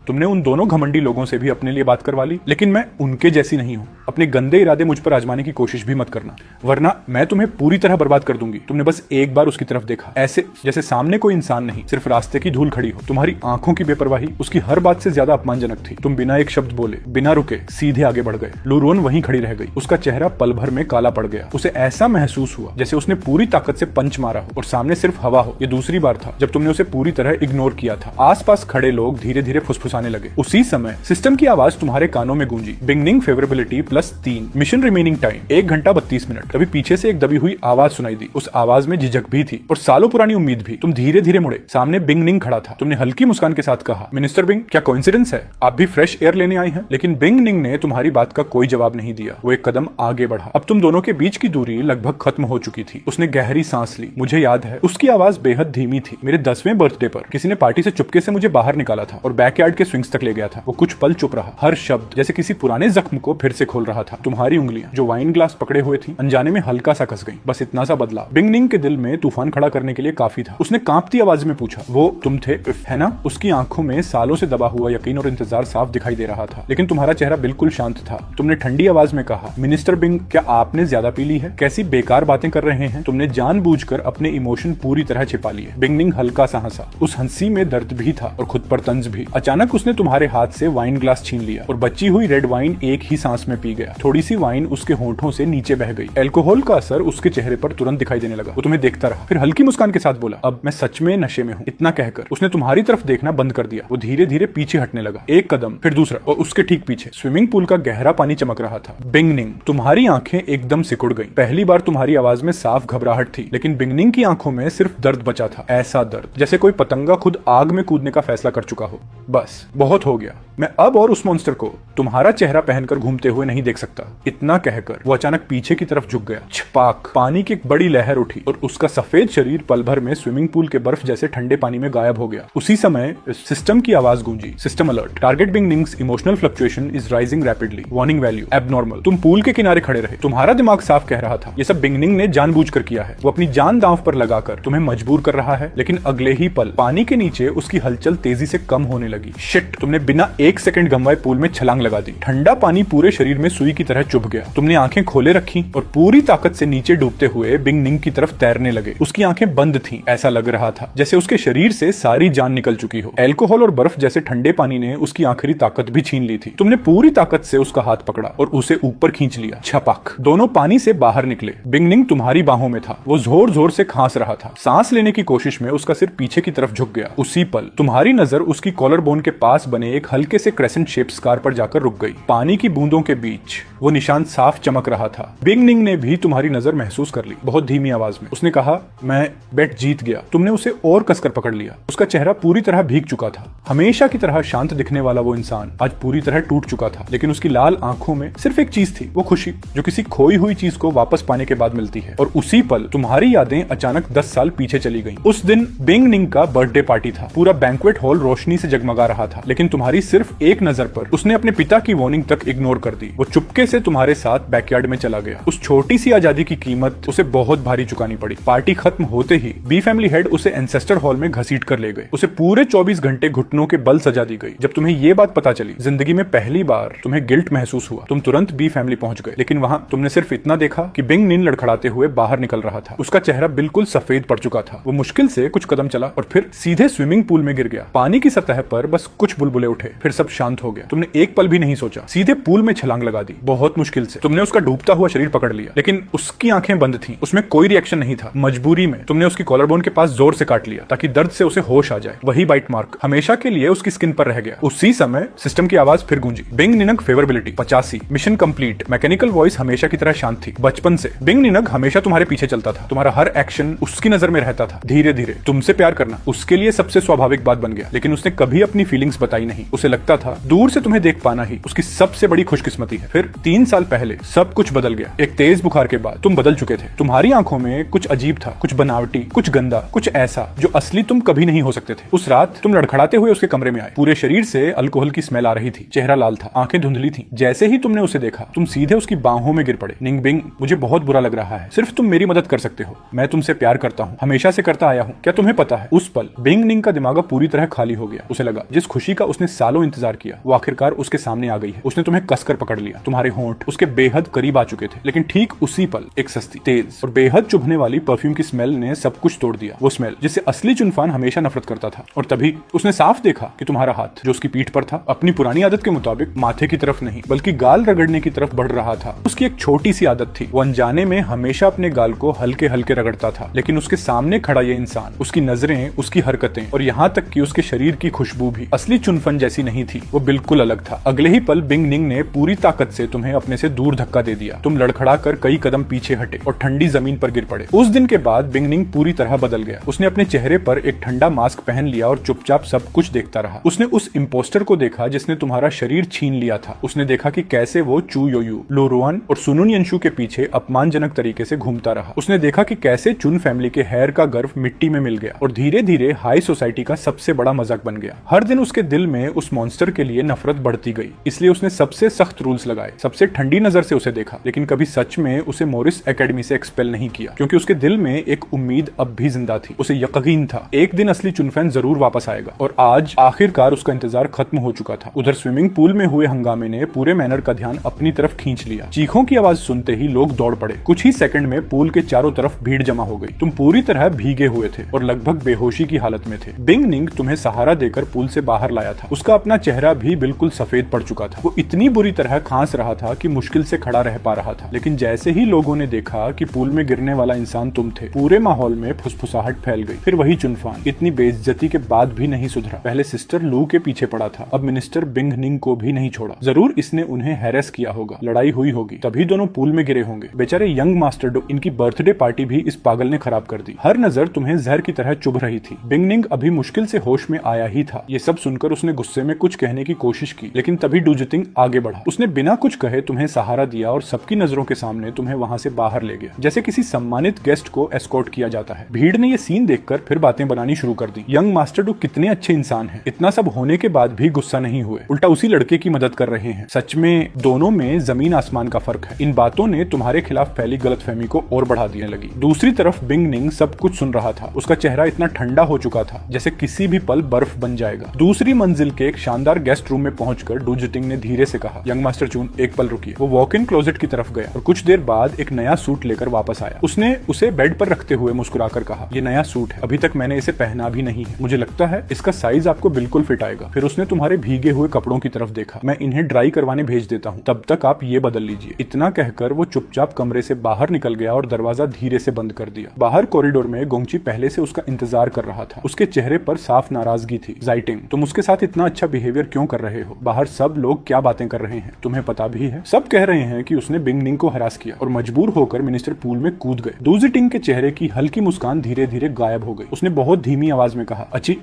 तुमने उन दोनों घमंडी लोगों से भी अपने लिए बात करवा ली, लेकिन मैं उनके जैसी नहीं हूं। अपने गंदे इरादे मुझ पर आजमाने की कोशिश भी मत करना, वरना मैं तुम्हें पूरी तरह बर्बाद कर दूंगी। तुमने बस एक बार उसकी तरफ देखा, ऐसे जैसे सामने कोई इंसान नहीं, सिर्फ रास्ते की धूल खड़ी हो। तुम्हारी आंखों की बेपरवाही उसकी हर बात से ज्यादा अपमानजनक थी। तुम बिना एक शब्द बोले, बिना रुके सीधे आगे बढ़ गए। लूरुन वहीं खड़ी रह गई। उसका चेहरा पल भर में काला पड़ गया। उसे ऐसा महसूस हुआ जैसे उसने पूरी ताकत से पंच मारा हो और सामने सिर्फ हवा हो। ये दूसरी बार था जब तुमने उसे पूरी तरह इग्नोर किया था। आसपास खड़े लोग धीरे धीरे फुसफुसाने लगे। उसी समय सिस्टम की आवाज तुम्हारे कानों में गूंजी। बिगनिंग फेवरेबिलिटी +3, मिशन रिमेनिंग टाइम 1 घंटा 32 मिनट। तभी पीछे से एक दबी हुई आवाज सुनाई दी। उस आवाज में झिझक भी थी और सालों पुरानी उम्मीद भी। तुम धीरे धीरे मुड़े। सामने बिंग निंग खड़ा था। तुमने हल्की मुस्कान के साथ कहा, मिनिस्टर बिंग, क्या कोइंसिडेंस है? आप भी फ्रेश एयर लेने आए हैं? लेकिन बिंग निंग ने तुम्हारी बात का कोई जवाब नहीं दिया। वो एक कदम आगे बढ़ा। अब तुम दोनों के बीच की दूरी लगभग खत्म हो चुकी थी। उसने गहरी सांस ली। मुझे याद है, उसकी आवाज बेहद धीमी थी। मेरे 10वें बर्थडे पर किसी ने पार्टी से चुपके से मुझे बाहर निकाला था और बैकयार्ड के स्विंग्स तक ले गया था। वो कुछ पल चुप रहा, हर शब्द जैसे किसी पुराने जख्म को फिर से खोल रहा था। तुम्हारी उंगलियां जो वाइन ग्लास पकड़े हुए थी, अनजाने में हल्का सा कस गईं। बस इतना सा बदला। बिंग निंग के दिल में तूफान खड़ा करने के लिए काफी था। उसने कांपती आवाज में पूछा, वो तुम थे, है ना? उसकी आंखों में सालों से दबा हुआ यकीन और इंतजार साफ दिखाई दे रहा था, लेकिन तुम्हारा चेहरा बिल्कुल शांत था। तुमने ठंडी आवाज में कहा, मिनिस्टर बिंग, क्या आपने ज्यादा पी ली है? कैसी बेकार बातें कर रहे हैं? तुमने जानबूझकर अपने इमोशन पूरी तरह छिपा लिए। बिंग निंग हल्का सा हंसा। उस हंसी में दर्द भी था और खुद पर तंज भी। अचानक उसने तुम्हारे हाथ से वाइन ग्लास छीन लिया और बची हुई रेड वाइन एक ही सांस में पी गया। थोड़ी सी वाइन उसके होंठों से नीचे बह गई। अल्कोहल का असर उसके चेहरे पर तुरंत दिखाई देने लगा। वो तुम्हें देखता रहा, फिर हल्की मुस्कान के साथ बोला, अब मैं सच में नशे में हूँ। इतना कहकर उसने तुम्हारी तरफ देखना बंद कर दिया। वो धीरे धीरे पीछे हटने लगा। एक कदम, फिर दूसरा, और उसके ठीक पीछे स्विमिंग पूल का गहरा पानी चमक रहा था। बिंग निंग, तुम्हारी आंखें एकदम सिकुड़ गईं। पहली बार तुम्हारी आवाज में साफ घबराहट थी, लेकिन बिंग निंग की आंखों में सिर्फ दर्द बचा था। ऐसा दर्द जैसे कोई पतंगा खुद आग में कूदने का फैसला कर चुका हो। बस बहुत हो गया, मैं अब और उस मॉन्स्टर को तुम्हारा चेहरा पहनकर घूमते हुए नहीं देख सकता। इतना कहकर वो अचानक पीछे की तरफ झुक गया। छपाक, पानी की एक बड़ी लहर उठी और उसका सफेद शरीर पल भर में स्विमिंग पूल के बर्फ जैसे ठंडे पानी में गायब हो गया। उसी समय सिस्टम की आवाज गूंजी, सिस्टम अलर्ट, टारगेट बिंग निंग्स emotional fluctuation is rising rapidly, warning value abnormal. तुम पूल के किनारे खड़े रहे। तुम्हारा दिमाग साफ कह रहा था, ये सब बिंग निंग ने जानबूझकर किया है। वो अपनी जान दांव पर लगाकर तुम्हें मजबूर कर रहा है। लेकिन अगले ही पल पानी के नीचे उसकी हलचल तेजी से कम होने लगी। शिट, तुमने बिना 1 सेकंड गंवाए पूल में छलांग लगा दी। ठंडा पानी पूरे शरीर में सुई की तरह चुभ गया। तुमने आंखें खोले रखी और पूरी ताकत से नीचे डूबते हुए बिंग निंग की तरफ तैरने लगे। उसकी आंखें बंद थीं। ऐसा लग रहा था जैसे उसके शरीर से सारी जान निकल चुकी हो। अल्कोहल और बर्फ जैसे ठंडे पानी ने उसकी आखिरी ताकत भी छीन ली थी। तुमने पूरी ताकत से उसका हाथ पकड़ा और उसे ऊपर खींच लिया। छपाक, दोनों पानी से बाहर निकले। बिंग निंग तुम्हारी बाहों में था। वो जोर जोर से खांस रहा था। सांस लेने की कोशिश में उसका सिर पीछे की तरफ झुक गया। उसी पल तुम्हारी नजर उसकी कॉलर बोन के पास बने एक हल्के से क्रेसेंट शेप स्कार पर जाकर रुक गई। पानी की बूंदों के बीच वो निशान साफ चमक रहा था। बिंग निंग ने भी तुम्हारी नजर महसूस कर ली। बहुत धीमी आवाज में उसने कहा, मैं बेट जीत गया। तुमने उसे और कसकर पकड़ लिया। उसका चेहरा पूरी तरह भीग चुका था। हमेशा की तरह शांत दिखने वाला वो इंसान आज पूरी तरह टूट चुका था। लेकिन उसकी लाल आंखों में सिर्फ एक चीज थी, वो खुशी जो किसी खोई हुई चीज को वापस पाने के बाद मिलती है। और उसी पल तुम्हारी यादें अचानक 10 साल पीछे चली गईं। उस दिन बिंग निंग का बर्थडे पार्टी था। पूरा बैंक्वेट हॉल रोशनी से जगमगा रहा था। लेकिन तुम्हारी सिर्फ एक नजर पर उसने अपने पिता की वार्निंग तक इग्नोर कर दी। वो चुपके से तुम्हारे साथ बैकयार्ड में चला गया। उस छोटी सी आजादी की कीमत उसे बहुत भारी चुकानी पड़ी। पार्टी खत्म होते ही बी फैमिली हेड उसे एंसेस्टर हॉल में घसीट कर ले गए। उसे पूरे 24 घंटे घुटनों के बल सजा दी गई। जब तुम्हें ये बात पता चली, जिंदगी में पहली बार तुम्हें गिल्ट महसूस हुआ। तुम तुरंत बी फैमिली पहुंच गए। लेकिन वहां तुमने सिर्फ इतना देखा कि बिंग निंग लड़खड़ाते हुए बाहर निकल रहा था। उसका चेहरा बिल्कुल सफेद पड़ चुका था। वो मुश्किल से कुछ कदम चला और फिर सीधे स्विमिंग पूल में गिर गया। पानी की सतह पर बस कुछ बुलबुले उठे, फिर सब शांत हो गया। तुमने एक पल भी नहीं सोचा, सीधे पूल में छलांग लगा दी। बहुत मुश्किल से तुमने उसका डूबता हुआ शरीर पकड़ लिया। लेकिन उसकी आंखें बंद थीं। उसमें कोई रिएक्शन नहीं था। मजबूरी में तुमने उसकी कॉलर बोन के पास जोर से काट लिया ताकि दर्द से उसे होश आ जाए। वही बाइट मार्क हमेशा के लिए उसकी स्किन पर रह गया। उसी समय सिस्टम की आवाज फिर गूंजी। बिंग निनग favourability 85, mission complete. Mechanical voice हमेशा की तरह शांत थी। बचपन से बिंग निनग हमेशा तुम्हारे पीछे चलता था। तुम्हारा हर एक्शन उसकी नजर में रहता था। धीरे धीरे तुमसे प्यार करना उसके लिए सबसे स्वाभाविक बात बन गया। लेकिन उसने कभी अपनी फीलिंग्स बताई नहीं। उसे लगता था दूर से तुम्हें देख पाना ही उसकी सबसे बड़ी खुशकिस्मती है। फिर 3 साल पहले सब कुछ बदल गया। एक तेज बुखार के बाद तुम बदल चुके थे। तुम्हारी आंखों में कुछ अजीब था, कुछ बनावटी, कुछ गंदा, कुछ ऐसा जो असली तुम कभी नहीं हो सकते थे। उस रात तुम लड़खड़ाते हुए उसके कमरे में आए। पूरे शरीर से अल्कोहल की स्मेल आ रही थी। चेहरा लाल था, आंखें धुंधली थी। जैसे ही तुमने उसे देखा, तुम सीधे उसकी बाहों में गिर पड़े। निंग बिंग, मुझे बहुत बुरा लग रहा है। सिर्फ तुम मेरी मदद कर सकते हो। मैं तुमसे प्यार करता हूँ, हमेशा से करता आया हूँ। क्या तुम्हें पता है? उस पल बिंग निंग का दिमाग पूरी तरह खाली हो गया। उसे लगा जिस खुशी का उसने सालों इंतजार किया वो आखिरकार उसके सामने आ गई है। उसने तुम्हें कसकर पकड़ लिया। तुम्हारे होंठ उसके बेहद करीब आ चुके थे। लेकिन ठीक उसी पल एक सस्ती, तेज और बेहद चुभने वाली परफ्यूम की स्मेल ने सब कुछ तोड़ दिया। वो स्मेल जिससे असली चुनफान हमेशा नफरत करता था। और तभी उसने साफ देखा कि तुम्हारा हाथ जो उसकी पीठ पर था, अपनी पुरानी आदत के मुताबिक माथे की तरफ नहीं बल्कि गाल रगड़ने की तरफ बढ़ रहा था। उसकी एक छोटी सी आदत थी। वो अनजाने में हमेशा अपने गाल को हल्के हल्के रगड़ता था। लेकिन उसके सामने खड़ा ये इंसान, उसकी नजरें, उसकी हरकतें और यहाँ तक कि उसके शरीर की खुशबू भी असली चुनफन जैसी नहीं थी। वो बिल्कुल अलग था। अगले ही पल बिंग निंग ने पूरी ताकत से तुम्हें अपने से दूर धक्का दे दिया। तुम लड़खड़ा कर कई कदम पीछे हटे और ठंडी जमीन पर गिर पड़े। उस दिन के बाद बिंग निंग पूरी तरह बदल गया। उसने अपने चेहरे पर एक ठंडा मास्क पहन लिया और चुपचाप सब कुछ देखता रहा। उसने उस इम्पोस्टर को देखा जिसने तुम्हारा शरीर छीन लिया था। उसने देखा कि कैसे वो चू योयू, लोरुआन और सुनुन यंशु के पीछे अपमानजनक तरीके से घूमता रहा। उसने देखा कि कैसे चुन फैमिली के हेयर का गर्व मिट्टी में मिल गया और धीरे धीरे हाई सोसाइटी का सबसे बड़ा मजाक बन गया। हर दिन उसके दिल में उस मॉन्स्टर के लिए नफरत बढ़ती गई। इसलिए उसने सबसे सख्त रूल्स लगाए, सबसे ठंडी नजर से उसे देखा। लेकिन कभी सच में उसे मोरिस एकेडमी से एक्सपेल नहीं किया, क्योंकि उसके दिल में एक उम्मीद अब भी जिंदा थी। उसे यकीन था एक दिन असली चुनफैन जरूर वापस आएगा। और आज आखिरकार उसका इंतजार खत्म हो चुका था। उधर स्विमिंग पूल में हुए हंगामे ने पूरे मैनर का ध्यान अपनी तरफ खींच लिया। चीखों की आवाज सुनते ही लोग दौड़ पड़े। कुछ ही सेकंड में पूल के चारों तरफ भीड़ जमा हो गई। तुम पूरी तरह भीगे हुए थे और लगभग बेहोशी की हालत में थे। बिंग निंग तुम्हें सहारा देकर पूल से बाहर लाया था। उसका अपना चेहरा भी बिल्कुल सफेद पड़ चुका था। वो इतनी बुरी तरह खांस रहा था कि मुश्किल से खड़ा रह पा रहा था। लेकिन जैसे ही लोगों ने देखा कि पूल में गिरने वाला इंसान तुम थे, पूरे माहौल में फुसफुसाहट फैल गई। फिर वही चुनफान इतनी बेइज्जती के बाद भी नहीं सुधरा। पहले सिस्टर लू के पीछे पड़ा था, अब मिनिस्टर बिंग निंग को भी नहीं छोड़ा। जरूर इसने उन्हें हैरेस किया होगा, लड़ाई हुई होगी, तभी दोनों पूल में गिरे होंगे। बेचारे यंग मास्टर डो, इनकी बर्थडे पार्टी भी इस पागल ने खराब कर दी। हर नजर तुम्हें जहर की तरह चुभ रही थी। बिंग निंग अभी मुश्किल से होश में आया ही था। ये सब सुनकर उसने गुस्से में कुछ कहने की कोशिश की, लेकिन तभी डूजिटिंग आगे बढ़ा। उसने बिना कुछ कहे तुम्हें सहारा दिया और सबकी नजरों के सामने तुम्हें वहां से बाहर ले गया, जैसे किसी सम्मानित गेस्ट को एस्कॉर्ट किया जाता है। भीड़ ने ये सीन देखकर फिर बातें बनानी शुरू कर दी। यंग मास्टर डू कितने अच्छे इंसान हैं, इतना सब होने के बाद भी गुस्सा नहीं हुए, उल्टा उसी लड़के की मदद कर रहे हैं। सच में दोनों में जमीन आसमान का फर्क है। इन बातों ने तुम्हारे खिलाफ फैली गलतफहमी को और बढ़ा देने लगी। दूसरी तरफ बिंग निंग सब कुछ सुन रहा था। उसका चेहरा इतना ठंडा हो चुका था जैसे किसी भी पल बर्फ बन जाएगा। दूसरी मंजिल के एक शांत शानदार गेस्ट रूम में पहुंचकर डू जिटिंग ने धीरे से कहा, यंग मास्टर चून एक पल रुकिए। वो वॉक इन क्लोजेट की तरफ गया और कुछ देर बाद एक नया सूट लेकर वापस आया। उसने उसे बेड पर रखते हुए मुस्कुराकर कहा, ये नया सूट है, अभी तक मैंने इसे पहना भी नहीं है, मुझे लगता है इसका साइज आपको बिल्कुल फिट आएगा। फिर उसने तुम्हारे भीगे हुए कपड़ों की तरफ देखा, मैं इन्हें ड्राई करवाने भेज देता हूँ, तब तक आप ये बदल लीजिए। इतना कहकर वो चुपचाप कमरे से बाहर निकल गया और दरवाजा धीरे से बंद कर दिया। बाहर कॉरिडोर में गोंगची पहले से उसका इंतजार कर रहा था। उसके चेहरे पर साफ नाराजगी थी। जाइटिंग, तुम उसके साथ इतना अच्छा बिहेवियर क्यों कर रहे हो? बाहर सब लोग क्या बातें कर रहे हैं, तुम्हें पता भी है? सब कह रहे हैं कि उसने बिंग निंग को हरास किया और मजबूर होकर मिनिस्टर पूल में कूद गए। डू जिटिंग के चेहरे की हल्की मुस्कान धीरे धीरे गायब हो गई। उसने बहुत धीमी आवाज में कहा, अच्छी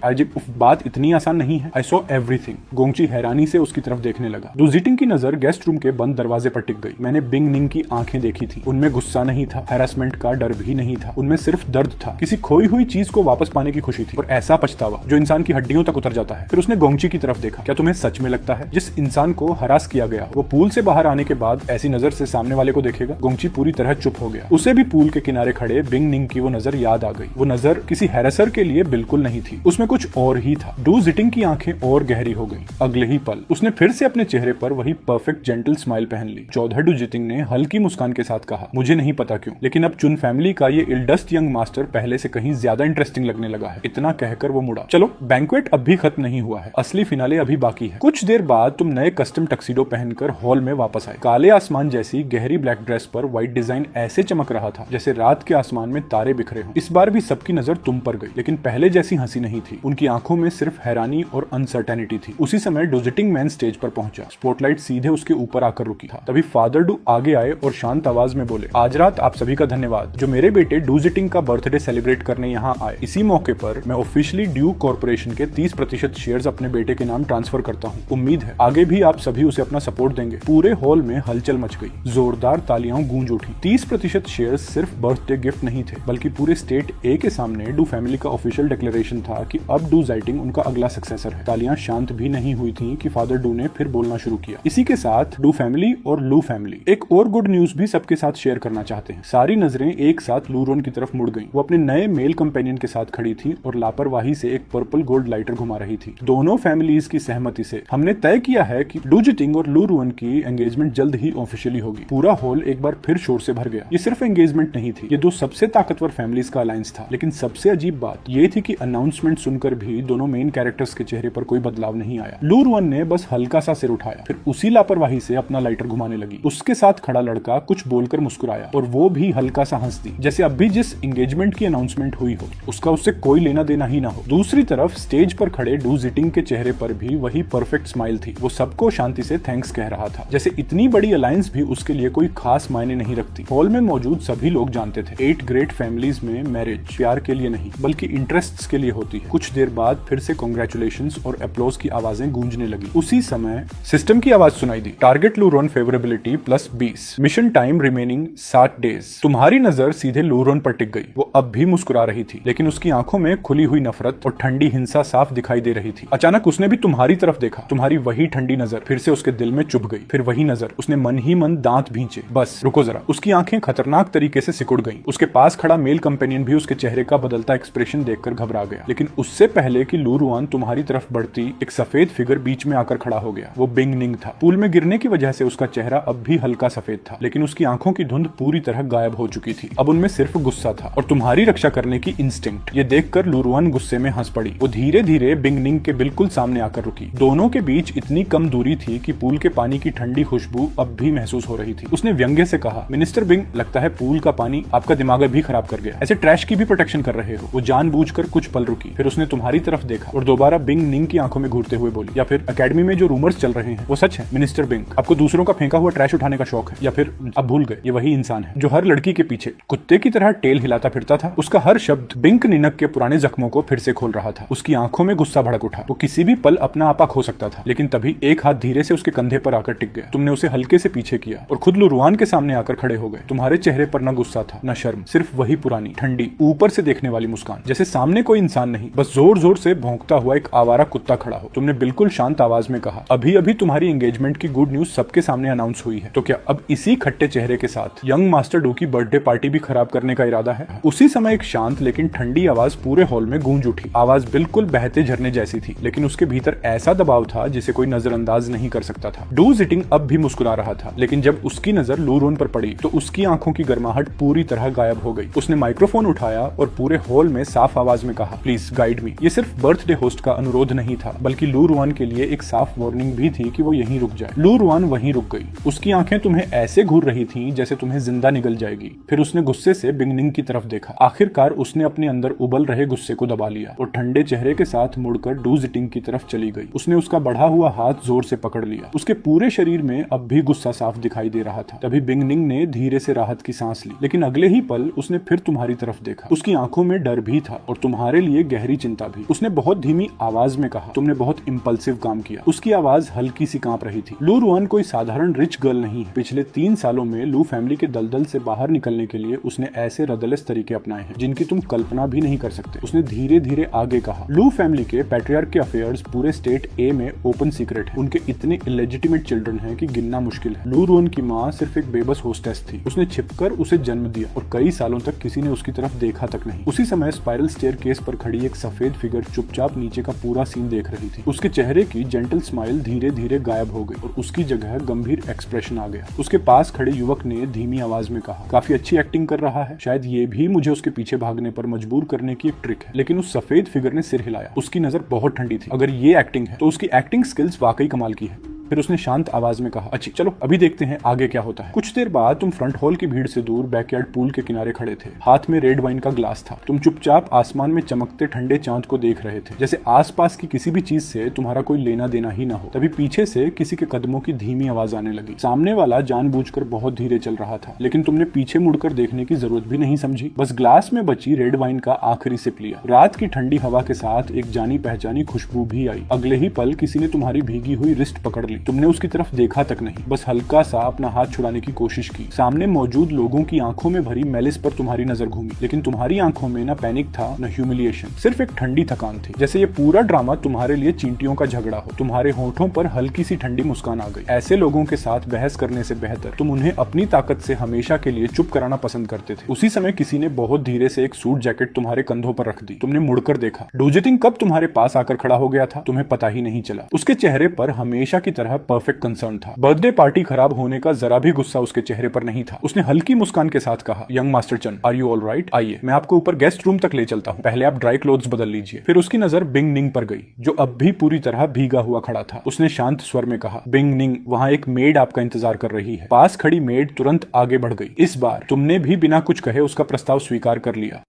बात इतनी आसान नहीं है। I saw everything. गोंगची हैरानी से उसकी तरफ देखने लगा। डू जिटिंग की नजर गेस्ट रूम के बंद दरवाजे पर टिक गई। मैंने बिंग निंग की आंखें देखी थी, उनमें गुस्सा नहीं था, हैरेसमेंट का डर भी नहीं था, उनमें सिर्फ दर्द था, किसी खोई हुई चीज को वापस पाने की खुशी थी और ऐसा पछतावा जो इंसान की हड्डियों तक उतर जाता है। फिर उसने गोंगची की तरफ देखा, क्या तुम्हें सच में लगता है जिस इंसान को हरास किया गया वो पूल से बाहर आने के बाद ऐसी नजर से सामने वाले को देखेगा? गोंगची पूरी तरह चुप हो गया। उसे भी पूल के किनारे खड़े बिंग निंग की वो नजर याद आ गई। वो नजर किसी हैरेसर के लिए बिल्कुल नहीं थी, उसमें कुछ और ही था। डू जिटिंग की आंखें और गहरी हो गई। अगले ही पल उसने फिर से अपने चेहरे पर वही परफेक्ट जेंटल स्माइल पहन ली। चौधर डू जिटिंग ने हल्की मुस्कान के साथ कहा, मुझे नहीं पता क्यों, लेकिन अब चुन फैमिली का ये इल्डस्ट यंग मास्टर पहले से कहीं ज्यादा इंटरेस्टिंग लगने लगा है। इतना कहकर वो मुड़ा। चलो, बैंक्वेट अब भी खत्म नहीं हुआ है, असली फिनाले अभी बाकी है। कुछ देर बाद तुम नए कस्टम टक्सीडो पहनकर हॉल में वापस आए। काले आसमान जैसी गहरी ब्लैक ड्रेस पर व्हाइट डिजाइन ऐसे चमक रहा था जैसे रात के आसमान में तारे बिखरे हों। इस बार भी सबकी नजर तुम पर गई, लेकिन पहले जैसी हंसी नहीं थी। उनकी आंखों में सिर्फ हैरानी और अनसर्टेनिटी थी। उसी समय डू जिटिंग मैन स्टेज पर पहुंचा। स्पॉटलाइट सीधे उसके ऊपर आकर रुकी था। तभी फादर डू आगे आए और शांत आवाज में बोले, आज रात आप सभी का धन्यवाद जो मेरे बेटे डू जिटिंग का बर्थडे सेलिब्रेट करने यहाँ आए। इसी मौके पर मैं ऑफिशियली ड्यू कॉर्पोरेशन के 30% शेयर्स अपने बेटे के नाम ट्रांसफर करता हूँ। उम्मीद है आगे भी आप सभी उसे अपना सपोर्ट देंगे। पूरे हॉल में हलचल मच गई, जोरदार तालियां गूंज उठी। 30% शेयर्स सिर्फ बर्थडे गिफ्ट नहीं थे, बल्कि पूरे स्टेट ए के सामने डू फैमिली का ऑफिशियल डिक्लेरेशन था कि अब डू जाइटिंग उनका अगला सक्सेसर है। तालियां शांत भी नहीं हुई थी कि फादर डू ने फिर बोलना शुरू किया। इसी के साथ डू फैमिली और लू फैमिली एक और गुड न्यूज भी सबके साथ शेयर करना चाहते हैं। सारी नजरें एक साथ लू रोन की तरफ मुड़ गईं। वो अपने नए मेल कंपेनियन के साथ खड़ी थी और लापरवाही से एक पर्पल गोल्ड लाइटर घुमा रही थी। दोनों फैमिलीज की सहमति से हमने तय किया है कि डू जिटिंग और लू रोन की एंगेजमेंट जल्द ही ऑफिशियली होगी। पूरा हॉल एक बार फिर शोर से भर गया। ये सिर्फ एंगेजमेंट नहीं थी, ये दो सबसे ताकतवर फैमिलीज का अलायंस था। लेकिन सबसे अजीब बात ये थी कि अनाउंसमेंट सुनकर भी दोनों मेन कैरेक्टर्स के चेहरे पर कोई बदलाव नहीं आया। लू रोन ने बस हल्का सा सिर उठाया, फिर उसी लापरवाही से अपना लाइटर घुमाने लगी। उसके साथ खड़ा लड़का कुछ बोलकर मुस्कुराया और वो भी हल्का सा हंस दी, जैसे अब भी जिस एंगेजमेंट की अनाउंसमेंट हुई हो उसका उससे कोई लेना देना ही ना हो। दूसरी तरफ स्टेज पर खड़े डू जिटिंग के चेहरे पर भी वही परफेक्ट स्माइल थी। वो सबको शांति से थैंक्स कह रहा था, जैसे इतनी बड़ी अलायंस भी उसके लिए कोई खास मायने नहीं रखती। हॉल में मौजूद सभी लोग जानते थे 8 ग्रेट फैमिलीज में मैरिज प्यार के लिए नहीं बल्कि इंटरेस्ट्स के लिए होती है। कुछ देर बाद फिर से कांग्रेचुलेशंस और अप्लॉज की आवाजें गूंजने लगी। उसी समय सिस्टम की आवाज सुनाई दी, टारगेट लू रोन फेवरेबिलिटी +20, मिशन टाइम रिमेनिंग 7 डेज। तुम्हारी नजर सीधे लू रोन पर टिक गई। वो अब भी मुस्कुरा रही थी, लेकिन उसकी आंखों में खुली हुई नफरत और ठंडी हिंसा साफ दिखाई दे रही थी। अचानक उसने भी तुम्हारी तरफ देखा। तुम्हारी वही ठंडी नजर फिर से उसके दिल में चुभ गई। फिर वही नजर, उसने मन ही मन दांत भींचे। बस रुको जरा। उसकी आंखें खतरनाक तरीके से सिकुड़ गईं। उसके पास खड़ा मेल कंपेनियन भी उसके चेहरे का बदलता एक्सप्रेशन देखकर घबरा गया। लेकिन उससे पहले कि लू रुआन तुम्हारी तरफ बढ़ती, एक सफेद फिगर बीच में आकर खड़ा हो गया। वो बिंग निंग था। पूल में गिरने की वजह से उसका चेहरा अब भी हल्का सफेद था, लेकिन उसकी आंखों की धुंध पूरी तरह गायब हो चुकी थी। अब उनमें सिर्फ गुस्सा था और तुम्हारी रक्षा करने की इंस्टिंक्ट। ये देखकर लू रुआन गुस्से में हंस पड़ी। वो धीरे धीरे बिंग निंग के बिल्कुल सामने आकर रुकी। दोनों के बीच इतनी कम दूरी थी कि पूल के पानी की ठंडी खुशबू अब भी महसूस हो रही थी। उसने व्यंग्य से कहा, मिनिस्टर बिंग, लगता है पूल का पानी आपका दिमाग भी खराब कर गया। ऐसे ट्रैश की भी प्रोटेक्शन कर रहे हो। वो जानबूझकर कुछ पल रुकी, फिर उसने तुम्हारी तरफ देखा और दोबारा बिंग निंग की आंखों में घूरते हुए बोली, या फिर एकेडमी में जो रूमर्स चल रहे हैं वो सच है? मिनिस्टर बिंग, आपको दूसरों का फेंका हुआ ट्रैश उठाने का शौक है, या फिर अब भूल गए ये वही इंसान है जो हर लड़की के पीछे कुत्ते की तरह टेल हिलाता फिरता था? उसका हर शब्द बिंक निनक के पुराने जख्मों को फिर से खोल रहा था। उसकी आंखों में गुस्सा भड़क उठा। वो किसी भी पल अपना आपा खो सकता था, लेकिन तभी एक हाथ धीरे से उसके कंधे पर आकर टिक गया। तुमने उसे हल्के से पीछे किया और खुद लू रुआन के सामने आकर खड़े हो गए। तुम्हारे चेहरे पर न गुस्सा था न शर्म, सिर्फ वही पुरानी ठंडी ऊपर से देखने वाली मुस्कान, जैसे सामने कोई इंसान नहीं, बस जोर जोर से भौंकता हुआ एक आवारा कुत्ता खड़ा हो। तुमने बिल्कुल शांत आवाज में कहा, अभी अभी तुम्हारी एंगेजमेंट की गुड न्यूज सबके सामने अनाउंस हुई है, तो क्या अब इसी खट्टे चेहरे के साथ यंग मास्टर डू की बर्थडे पार्टी भी खराब करने का इरादा है? उसी समय एक शांत लेकिन ठंडी आवाज पूरे हॉल में गूंज उठी। आवाज बिल्कुल बहते झरने जैसी थी, लेकिन उसके भीतर ऐसा दबाव था जिसे कोई नजरअंदाज नहीं कर सकता था। डू जिटिंग अब भी मुस्कुरा रहा था, लेकिन जब उसकी नजर लू रोन पर पड़ी तो उसकी आंखों की गर्माहट पूरी तरह गायब हो गई। उसने माइक्रोफोन उठाया और पूरे हॉल में साफ आवाज में कहा, प्लीज गाइड मी। ये सिर्फ बर्थडे होस्ट का अनुरोध नहीं था, बल्कि लू रुआन के लिए एक साफ वार्निंग भी थी कि वो यहीं रुक जाए। लू रुआन वहीं रुक गई। उसकी आंखें तुम्हें ऐसे घूर रही थीं जैसे तुम्हें जिंदा निगल जाएगी। फिर उसने गुस्से से बिंगनिंग की तरफ देखा। आखिरकार उसने अपने अंदर उबल रहे गुस्से को दबा लिया और ठंडे चेहरे के साथ मुड़कर डू जिटिंग की तरफ चली गई। उसने उसका बढ़ा हुआ हाथ जोर से पकड़ लिया। उसके पूरे शरीर में अब भी गुस्सा साफ दिखाई दे रहा था। तभी बिंगनिंग ने धीरे से राहत की सांस ली, लेकिन अगले ही पल उसने फिर तुम्हारी तरफ देखा। उसकी आंखों में डर भी था और तुम्हारे लिए गहरी चिंता भी। उसने बहुत धीमी आवाज में कहा, तुमने बहुत इंपल्सिव काम किया। उसकी आवाज हल्की सी कांप रही थी। लू रुआन कोई साधारण रिच गर्ल नहीं है। पिछले 3 सालों में लू फैमिली के दलदल से बाहर निकलने के लिए उसने ऐसे रदलस तरीके अपनाए हैं जिनकी तुम कल्पना भी नहीं कर सकते। उसने धीरे धीरे आगे कहा, लू फैमिली के पैट्रियार्क के अफेयर्स पूरे स्टेट ए में ओपन सीक्रेट है। उनके इतने इलेजिटिमेट चिल्ड्रन हैं कि गिनना मुश्किल है। लू रुआन की माँ सिर्फ एक बेबस होस्टेस थी। उसने छिपकर उसे जन्म दिया और कई सालों तक किसी ने उसकी तरफ देखा तक नहीं। उसी समय स्पाइरल स्टेयरकेस पर खड़ी एक सफेद फिगर चुपचाप नीचे का पूरा सीन देख रही थी। उसके चेहरे की जेंटल स्माइल धीरे धीरे गायब हो गई और उसकी जगह गंभीर एक्सप्रेशन आ गया। उसके पास खड़े युवक ने धीमी आवाज में कहा, काफी अच्छी एक्टिंग कर रहा है। शायद ये भी मुझे उसके पीछे भागने पर मजबूर करने की एक ट्रिक है। लेकिन उस सफेद फिगर ने सिर हिलाया। उसकी नजर बहुत ठंडी थी। अगर ये एक्टिंग है तो उसकी एक्टिंग स्किल्स वाकई कमाल की है। फिर उसने शांत आवाज में कहा, अच्छी, चलो अभी देखते हैं आगे क्या होता है। कुछ देर बाद तुम फ्रंट हॉल की भीड़ से दूर बैकयार्ड पूल के किनारे खड़े थे। हाथ में रेड वाइन का ग्लास था। तुम चुपचाप आसमान में चमकते ठंडे चांद को देख रहे थे, जैसे आसपास की किसी भी चीज से तुम्हारा कोई लेना देना ही ना हो। तभी पीछे से किसी के कदमों की धीमी आवाज आने लगी। सामने वाला जानबूझकर बहुत धीरे चल रहा था, लेकिन तुमने पीछे मुड़कर देखने की जरूरत भी नहीं समझी। बस ग्लास में बची रेड वाइन का आखिरी सिप लिया। रात की ठंडी हवा के साथ एक जानी पहचानी खुशबू भी आई। अगले ही पल किसी ने तुम्हारी भीगी हुई रिस्ट पकड़ ली। तुमने उसकी तरफ देखा तक नहीं, बस हल्का सा अपना हाथ छुड़ाने की कोशिश की। सामने मौजूद लोगों की आंखों में भरी मैलिस पर तुम्हारी नजर घूमी, लेकिन तुम्हारी आंखों में न पैनिक था न ह्यूमिलिएशन, सिर्फ एक ठंडी थकान थी। जैसे ये पूरा ड्रामा तुम्हारे लिए चींटियों का झगड़ा हो। तुम्हारे होठों पर हल्की सी ठंडी मुस्कान आ गई। ऐसे लोगों के साथ बहस करने से बेहतर तुम उन्हें अपनी ताकत से हमेशा के लिए चुप कराना पसंद करते थे। उसी समय किसी ने बहुत धीरे से एक सूट जैकेट तुम्हारे कंधों पर रख दी। तुमने मुड़कर देखा। डू जिटिंग कब तुम्हारे पास आकर खड़ा हो गया था तुम्हें पता ही नहीं चला। उसके चेहरे पर हमेशा की तरह परफेक्ट कंसर्न था। बर्थडे पार्टी खराब होने का जरा भी गुस्सा उसके चेहरे पर नहीं था। उसने हल्की मुस्कान के साथ कहा, यंग मास्टर चन, आर यू ऑल राइट? आइए, मैं आपको ऊपर गेस्ट रूम तक ले चलता हूँ। पहले आप ड्राई क्लोथ्स बदल लीजिए। फिर उसकी नजर बिंग निंग पर गई, जो अब भी पूरी तरह भीगा हुआ खड़ा था। उसने शांत स्वर में कहा, बिंग निंग, वहाँ एक मेड आपका इंतजार कर रही है। पास खड़ी मेड तुरंत आगे बढ़ गई। इस बार तुमने भी बिना कुछ कहे उसका प्रस्ताव स्वीकार कर लिया।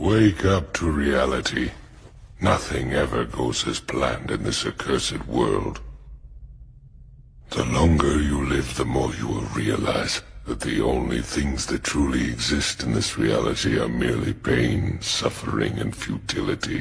Wake up to reality. Nothing ever goes as planned in this accursed world. The longer you live, the more you will realize that the only things that truly exist in this reality are merely pain, suffering, and futility.